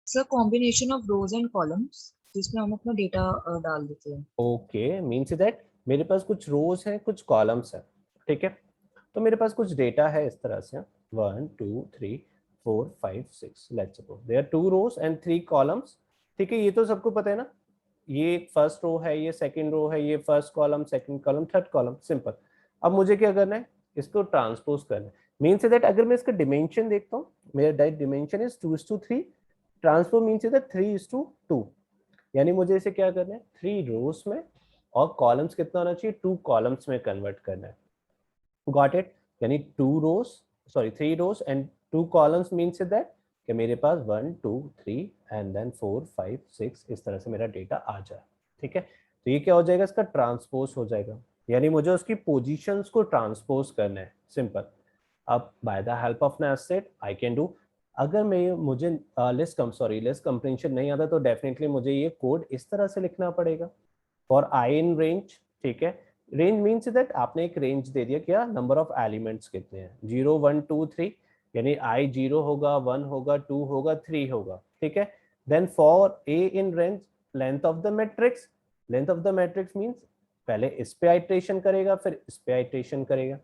Sir combination of rose and columns जिसमें हम अपना डेटा डाल देते हैं। ओके, मीन्स दैट मेरे पास कुछ रोज हैं कुछ कॉलम्स हैं, ठीक है। तो मेरे पास कुछ डेटा है इस तरह से 1 2 3 4 5 6, let's suppose there are 2 rows and 3 columns, ठीक है। ये तो सबको पता है ना, ये फर्स्ट रो है, ये सेकंड रो है, ये first column, second column, third column, simple. अब मुझे क्या करना है, इसको ट्रांसपोज करना है। मीन्स दैट अगर मैं इसका डिमेंशन देखता हूँ, मेरा dimension is 2:3, transpose means that 3:2, यानी मुझे इसे क्या करना है, 3 रोज में, और कॉलम्स कितना होना चाहिए, 2 कॉलम्स में कन्वर्ट करना है। Got it? यानी 3 रोज एंड 2 कॉलम्स मीन्स दैट कि मेरे पास 1 2 3 एंड देन 4 5 6 इस तरह से मेरा डेटा आ जाए, ठीक है। तो ये क्या हो जाएगा, इसका ट्रांसपोज हो जाएगा, यानी मुझे उसकी पोजीशंस को ट्रांसपोज करना है, सिंपल। अब bye the help of nested I can do, अगर मुझे लिस्ट कंप्रेंशन नहीं आता तो डेफिनेटली मुझे ये कोड इस तरह से लिखना पड़ेगा फॉर आई इन रेंज, ठीक है। रेंज मीन्स दैट आपने एक रेंज दे दिया, क्या नंबर ऑफ एलिमेंट्स कितने हैं, 0 1 2 3, यानी आई 0 होगा, 1 होगा, 2 होगा, 3 होगा, ठीक है। Then for a in range length of the matrix, length of the matrix means पहले इस पे आइट्रेशन करेगा फिर इस पे आइट्रेशन करेगा,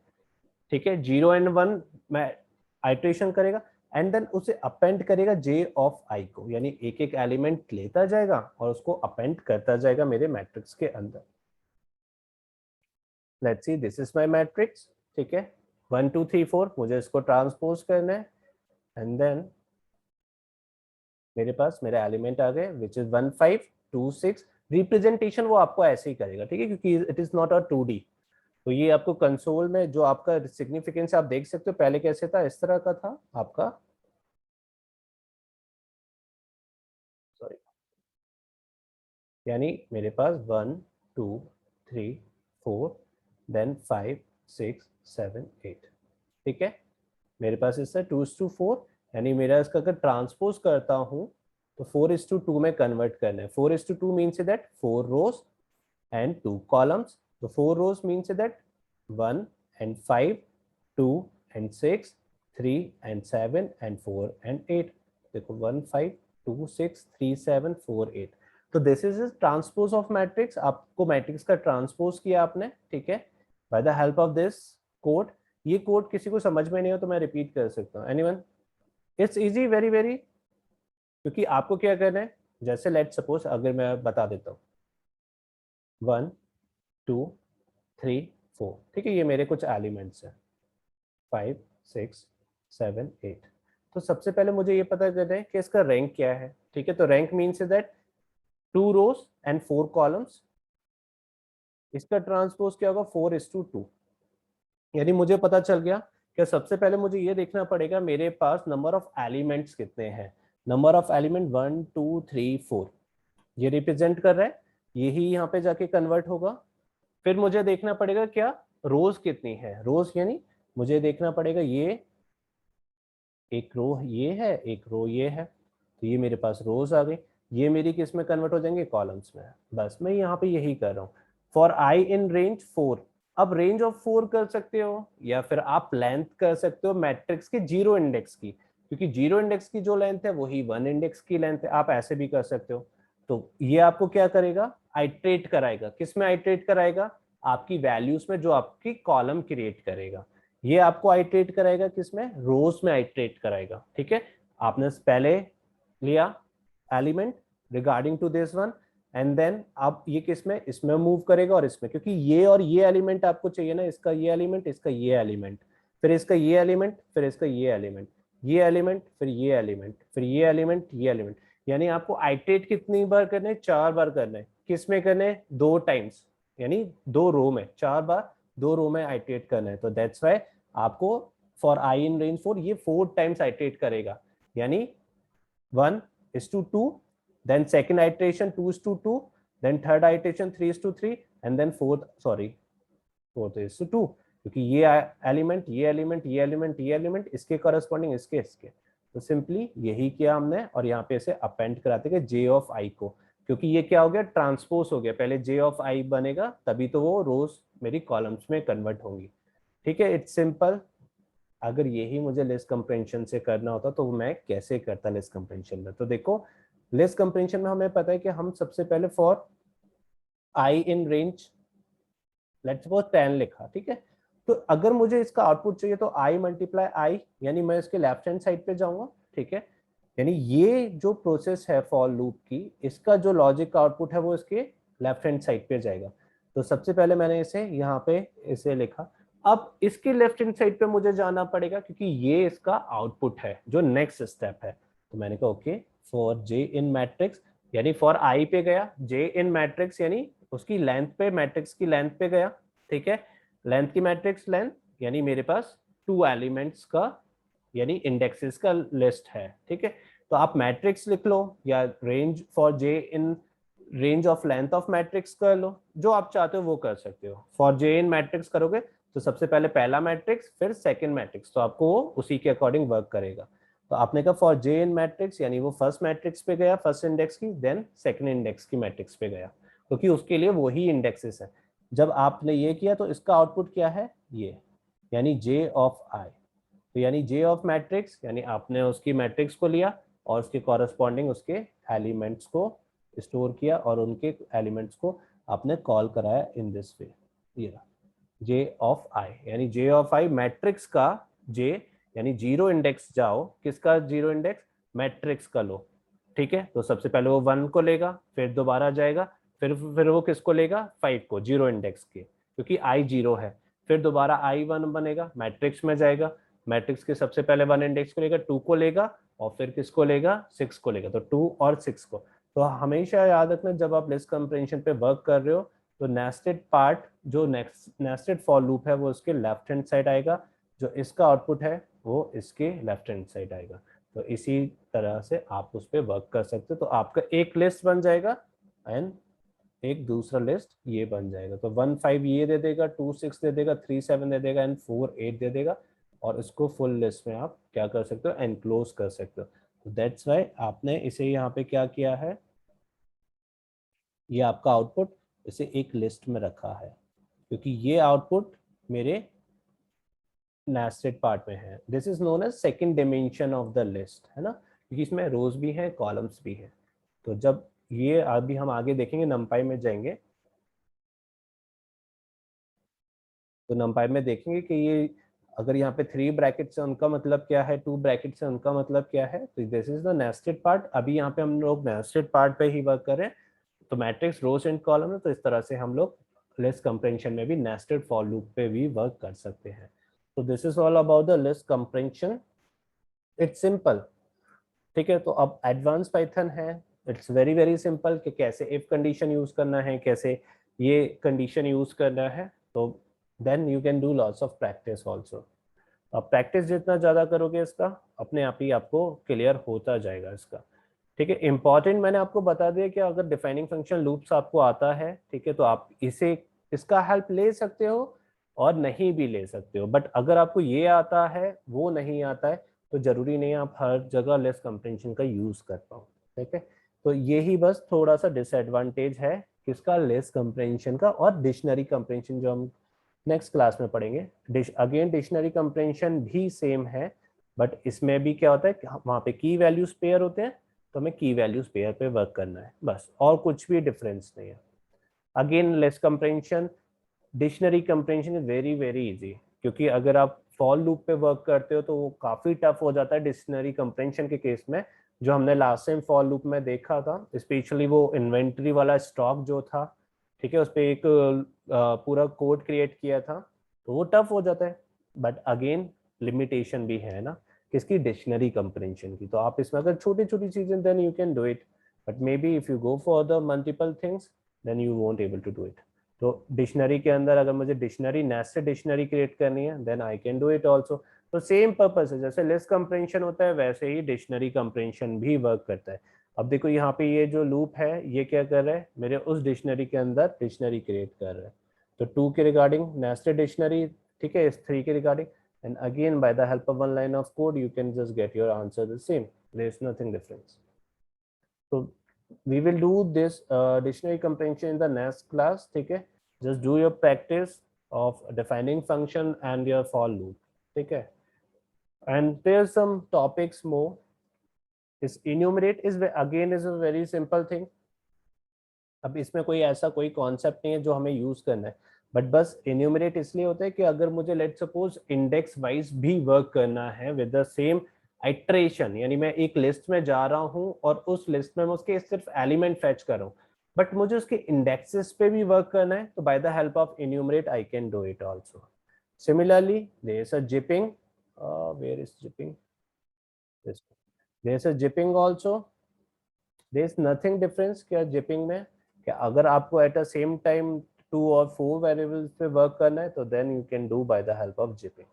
ठीक है। 0 एंड 1 में आइट्रेशन करेगा एंड देन उसे अपेंड करेगा जे ऑफ आई को, यानी एक एक एलिमेंट लेता जाएगा और उसको अपेंड करता जाएगा मेरे मैट्रिक्स के अंदर। Let's see this is my matrix, ठीक है। 1 2 3 4 मुझे इसको ट्रांसपोज करना है एंड देन मेरे पास मेरे एलिमेंट आ गए विच इज 1 5 2 6। रिप्रेजेंटेशन वो आपको ऐसे ही करेगा, ठीक है, क्योंकि it is not a 2D। तो ये आपको कंसोल में जो आपका सिग्निफिकेंस आप देख सकते हो, पहले कैसे था, इस तरह का था आपका, सॉरी, यानी मेरे पास 1 2 3 4 देन 5 6 7 8, ठीक है। मेरे पास इससे 2:4, यानी मेरा इसका अगर ट्रांसपोज करता हूं तो 4:2 में कन्वर्ट करना है। 4:2 means that 4 rows and 2 columns, तो 4 rows means that 1 and 5 2 and 6 3 and 7 and 4 and 8। देखो 1 5 2 6 3 7 4 8। तो this is transpose of matrix, आपको मैट्रिक्स का ट्रांसपोज किया आपने, ठीक है, bye the help of this code. ये कोड किसी को समझ में नहीं हो तो मैं रिपीट कर सकता हूँ, anyone? It's easy, very very, क्योंकि आपको क्या करना है, जैसे लेट सपोज अगर मैं बता देता हूँ 1 2 3 4, ठीक है, ये मेरे कुछ एलिमेंट्स हैं 5 6 7 8। तो सबसे पहले मुझे ये पता करना है कि इसका रैंक क्या है, ठीक है। तो rank means that 2 rows and 4 columns, इसका ट्रांसपोज क्या होगा 4:2, यानी मुझे पता चल गया कि सबसे पहले मुझे ये देखना पड़ेगा मेरे पास नंबर ऑफ एलिमेंट्स कितने हैं। नंबर ऑफ एलिमेंट 1 2 3 4 ये रिप्रेजेंट कर रहा है, यही यहाँ पे जाके कन्वर्ट होगा। फिर मुझे देखना पड़ेगा क्या रोज कितनी है, रोज यानी मुझे देखना पड़ेगा ये एक रो ये है, एक रो ये है, तो ये मेरे पास रोज आ गई, ये मेरी किस में कन्वर्ट हो जाएंगे, कॉलम्स में। बस मैं यहाँ पे यही कर रहा हूँ फॉर आई इन रेंज 4। अब रेंज ऑफ 4 कर सकते हो या फिर आप लेंथ कर सकते हो मैट्रिक्स के 0 इंडेक्स की, क्योंकि 0 इंडेक्स की जो लेंथ है वही 1 इंडेक्स की लेंथ है, आप ऐसे भी कर सकते हो। तो ये आपको क्या करेगा, आइट्रेट कराएगा, किस में आइट्रेट कराएगा, आपकी वैल्यूज में, जो आपकी कॉलम क्रिएट करेगा। ये आपको आइट्रेट कराएगा किसमें, रोज में आइट्रेट कराएगा, ठीक है। आपने पहले लिया element regarding to this one and then आप ये किसमें, इसमें मूव करेगा और इसमें, क्योंकि ये और ये एलिमेंट आपको चाहिए ना, इसका ये एलिमेंट, इसका ये एलिमेंट, फिर इसका ये एलिमेंट, फिर इसका ये एलिमेंट, ये एलिमेंट, फिर ये एलिमेंट, फिर ये एलिमेंट, ये एलिमेंट। यानी आपको आइट्रेट कितनी बार करना है, 4 बार करना है। किस में करना है, 2 टाइम्स, यानी 2 रो में 4 बार 2 रो में आइट्रेट करना है। तो दैट्स वाई आपको फॉर आई इन रेंज 4 ये 4 टाइम्स आइटरेट करेगा, यानी 1:2, then second iteration 2:2, then third iteration 3:3, and then fourth is to 2, क्योंकि ये एलिमेंट ये एलिमेंट ये एलिमेंट ये एलिमेंट इसके करस्पॉन्डिंग इसके, तो सिंपली यही किया हमने और यहाँ पे इसे अपेंड कराते गए जे ऑफ आई को, क्योंकि ये क्या हो गया, ट्रांसपोज हो गया, पहले जे ऑफ आई बनेगा तभी तो वो रोज मेरी कॉलम्स में कन्वर्ट होंगी। ठीक है, इट्स सिंपल। अगर यही मुझे लिस्ट कंप्रेंशन से करना होता तो मैं कैसे करता लिस्ट कंप्रेंशन में? तो देखो लिस्ट कंप्रेंशन में हमें पता है कि हम सबसे पहले for I in range let's suppose 10 लिखा, ठीक है, तो अगर मुझे इसका आउटपुट चाहिए तो आई मल्टीप्लाई आई, यानी मैं इसके लेफ्ट हैंड साइड पे जाऊंगा, ठीक है, यानी ये जो प्रोसेस है फॉर लूप की, इसका जो लॉजिक आउटपुट है वो इसके लेफ्ट हैंड साइड पे जाएगा। तो सबसे पहले मैंने इसे यहाँ पे इसे लिखा, अब इसके लेफ्ट हैंड साइड पे मुझे जाना पड़ेगा क्योंकि ये इसका आउटपुट है जो नेक्स्ट स्टेप है। तो मैंने कहा okay for J in matrix, यानी फॉर आई पे गया, जे इन मैट्रिक्स यानी उसकी लेंथ पे, मैट्रिक्स की लेंथ पे गया, ठीक है, लेंथ की मैट्रिक्स लेंथ यानी मेरे पास 2 एलिमेंट्स का यानी इंडेक्सेस का लिस्ट है, ठीक है, तो आप मैट्रिक्स लिख लो या range for J in range of length of matrix कर लो, जो आप चाहते हो वो कर सकते हो। फॉर जे इन मैट्रिक्स करोगे तो सबसे पहले पहला मैट्रिक्स फिर सेकंड मैट्रिक्स, तो आपको वो उसी के अकॉर्डिंग वर्क करेगा। तो आपने कहा फॉर जे इन मैट्रिक्स यानी वो फर्स्ट मैट्रिक्स पे गया, फर्स्ट इंडेक्स की, देन सेकंड इंडेक्स की मैट्रिक्स पे गया, क्योंकि उसके लिए वही इंडेक्सेस है। जब आपने ये किया तो इसका आउटपुट क्या है, ये यानी जे ऑफ आई, तो यानी जे ऑफ मैट्रिक्स यानी आपने उसकी मैट्रिक्स को लिया और उसके कॉरस्पॉन्डिंग उसके एलिमेंट्स को स्टोर किया और उनके एलिमेंट्स को आपने कॉल कराया इन दिस वे, ये जे ऑफ आई, यानी जे ऑफ आई मैट्रिक्स का जे यानी 0 इंडेक्स जाओ, किसका 0 इंडेक्स, मैट्रिक्स का लो, ठीक है, तो सबसे पहले वो 1 को लेगा, फिर दोबारा जाएगा, फिर वो किसको लेगा, 5 को, 0 इंडेक्स के, क्योंकि आई 0 है, फिर दोबारा आई 1 बनेगा, मैट्रिक्स में जाएगा, मैट्रिक्स के सबसे पहले 1 इंडेक्स को लेगा, 2 को लेगा और फिर किसको लेगा, 6 को लेगा, तो 2 और 6 को। तो हमेशा याद रखना जब आप लिस्ट कंप्रेंशन पे वर्क कर रहे हो तो नेस्टेड पार्ट जो नेस्टेड फॉर लूप है वो इसके लेफ्ट हैंड साइड आएगा, जो इसका आउटपुट है वो इसके लेफ्ट हैंड साइड आएगा। तो इसी तरह से आप उस पर वर्क कर सकते हो, तो आपका एक लिस्ट बन जाएगा एंड एक दूसरा लिस्ट ये बन जाएगा। तो 1 5 ये दे देगा, 2 6 दे देगा, 3 7 दे देगा एंड 4 8 दे देगा, और इसको फुल लिस्ट में आप क्या कर सकते हो, एनक्लोज कर सकते हो। तो दैट्स वाई आपने इसे यहाँ पे क्या किया है, ये आपका आउटपुट इसे एक लिस्ट में रखा है, क्योंकि ये आउटपुट मेरे नेस्टेड पार्ट में है। This is known as second dimension of the list, है ना, क्योंकि इसमें रोज भी हैं, कॉलम्स भी हैं। तो जब ये अभी हम आगे देखेंगे, नंपाई में जाएंगे तो नंपाई में देखेंगे कि ये अगर यहाँ पे 3 ब्रैकेट से उनका मतलब क्या है, 2 ब्रैकेट से उनका मतलब क्या है, तो this is the nested part. अभी यहाँ पे हम लोग नेस्टेड पार्ट पे ही वर्क कर रहे हैं, तो मैट्रिक्स रोज एंड कॉलम है, तो इस तरह से हम लोग लिस्ट कंप्रेंशन में भी नेस्टेड फॉर लूप पे भी वर्क कर सकते हैं। तो this is all about the list compression, it's simple, ठीक है। तो अब एडवांस पाइथन है, इट्स वेरी वेरी सिंपल कि कैसे इफ कंडीशन यूज करना है, कैसे ये कंडीशन यूज करना है, तो then you can do lots of practice also. अब प्रैक्टिस जितना ज़्यादा करोगे इसका अपने आप ही आपको क्लियर होता जाएगा इसका, ठीक है। इंपॉर्टेंट मैंने आपको बता दिया कि अगर डिफाइनिंग फंक्शन लूप्स आपको आता है, ठीक है, तो आप इसका हेल्प ले सकते हो और नहीं भी ले सकते हो, बट अगर आपको ये आता है वो नहीं आता है तो जरूरी नहीं आप हर जगह लिस्ट कंप्रेंशन का यूज कर पाओ, ठीक है। तो यही बस थोड़ा सा डिसएडवांटेज है किसका, लिस्ट कंप्रेंशन का। और डिक्शनरी कंप्रेंशन जो हम नेक्स्ट क्लास में पढ़ेंगे, अगेन डिक्शनरी कंप्रेंशन भी सेम है, बट इसमें भी क्या होता है, वहाँ पे की वैल्यूज पेयर होते हैं, तो हमें की वैल्यूज पेयर पे वर्क करना है बस, और कुछ भी डिफरेंस नहीं है। Again list compression, dictionary compression is very very easy, क्योंकि अगर आप फॉर लूप पे वर्क करते हो तो वो काफी टफ हो जाता है डिक्शनरी कंप्रेंशन के केस में, जो हमने लास्ट टाइम फॉर लूप में देखा था, स्पेशली वो इन्वेंट्री वाला स्टॉक जो था, ठीक है, उस पर एक पूरा कोड क्रिएट किया था, तो वो टफ हो जाता है। बट अगेन लिमिटेशन भी है ना किसकी, डिक्शनरी कंप्रेंशन की। तो आप इसमें अगर छोटी छोटी चीजें then you can do it, but may B if you go for the multiple things then you won't able to do it. तो डिक्शनरी के अंदर अगर मुझे डिक्शनरी नेस्टेड डिक्शनरी क्रिएट करनी है then I can do it also, तो same purpose है, जैसे लिस्ट कंप्रेंशन होता है वैसे ही डिक्शनरी कंप्रेंशन भी वर्क करता है। अब देखो यहाँ पे ये जो लूप है ये क्या कर रहा है, मेरे उस डिक्शनरी के अंदर डिक्शनरी क्रिएट कर रहा है। तो 2 के रिगार्डिंग नेस्टेड डिक्शनरी, ठीक है, इस 3 के regarding, and again by the help of one line of code you can just get your answer the same, there is nothing difference. तो we will do this dictionary comprehension in the next class, ठीक है, just do your practice of defining function and your for loop, ठीक है, and there's some topics more. Is enumerate is again is a very simple thing. अब इसमें कोई ऐसा कोई concept नहीं है जो हमें यूज करना है, बट बस enumerate इसलिए होता है कि अगर मुझे लेट सपोज इंडेक्स वाइज भी वर्क करना है विद द सेम आइट्रेशन, यानी मैं एक लिस्ट में जा रहा हूं और उस लिस्ट में मैं उसके सिर्फ एलिमेंट फेच कर रहा हूं, बट मुझे उसके इंडेक्सेस पे भी वर्क करना है, तो by the help of enumerate I can do it also. Similarly there is a zipping, where is zipping, this there is a jipping also, there is nothing difference क्या जिपिंग में, कि अगर आपको एट अ सेम टाइम 2 और 4 variables पे work करना है तो then you can do by the help of zipping.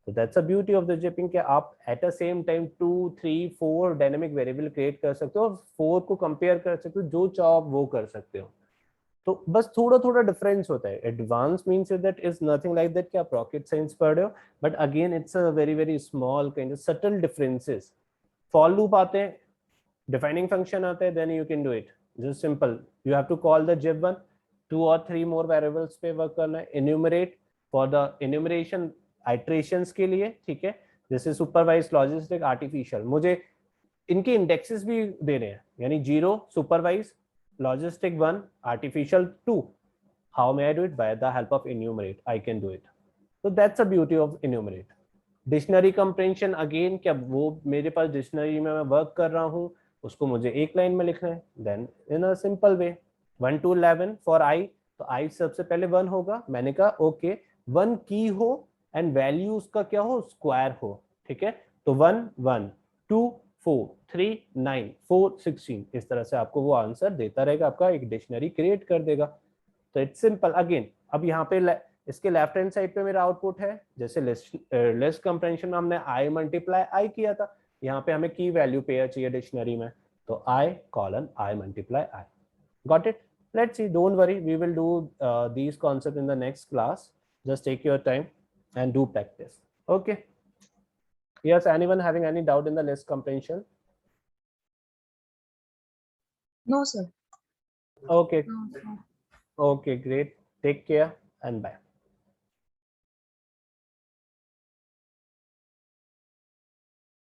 So that's the beauty of the jipping कि आप at a same time 2, 3, 4 dynamic variable create कर सकते हो और 4 को कंपेयर कर सकते हो, जो चाहो आप वो कर सकते हो। तो बस थोड़ा थोड़ा डिफरेंस होता है। Advance means that is nothing like that कि आप रॉकेट साइंस पढ़ रहे हो, but again it's a very very small kind of subtle differences. For loop आते हैं, डिफाइनिंग फंक्शन आता है, then you can do it just simple, you have to call the zip one, 2 और 3 more variables पे work करना है। Enumerate for the enumeration iterations के लिए, ठीक है, जैसे सुपरवाइज लॉजिस्टिक आर्टिफिशियल, मुझे इनके इंडेक्सेस भी देने हैं, यानी 0 supervise, logistic 1, artificial 2. How may I do it? By the help of enumerate, I can do it. So that's the beauty of enumerate. Dictionary compression again, क्या वो मेरे पास डिक्शनरी में मैं वर्क कर रहा हूँ उसको मुझे एक लाइन में लिखना है, then in a simple way 1 to 11 for i, तो आई सबसे पहले 1 होगा, मैंने कहा ओके 1 की हो एंड वैल्यू उसका क्या हो, स्क्वायर हो, ठीक है, तो 1 1 2 4 3 9 4 16, इस तरह से आपको वो आंसर देता रहेगा, आपका एक डिक्शनरी क्रिएट कर देगा। तो इट्स सिंपल अगेन। अब यहाँ पे इसके लेफ्ट हैंड साइड पे मेरा आउटपुट है, जैसे लिस्ट कंप्रेंशन में हमने आई मल्टीप्लाई आई किया था, यहाँ पे हमें की वैल्यू पेयर चाहिए डिक्शनरी में, तो i colon i multiply i. Got it? Let's see, don't worry, we will do these concepts in the next class. Just take your time and do practice. Okay. Yes, anyone having any doubt in the list comprehension? No, sir. Okay. No, sir. Okay, great. Take care and bye.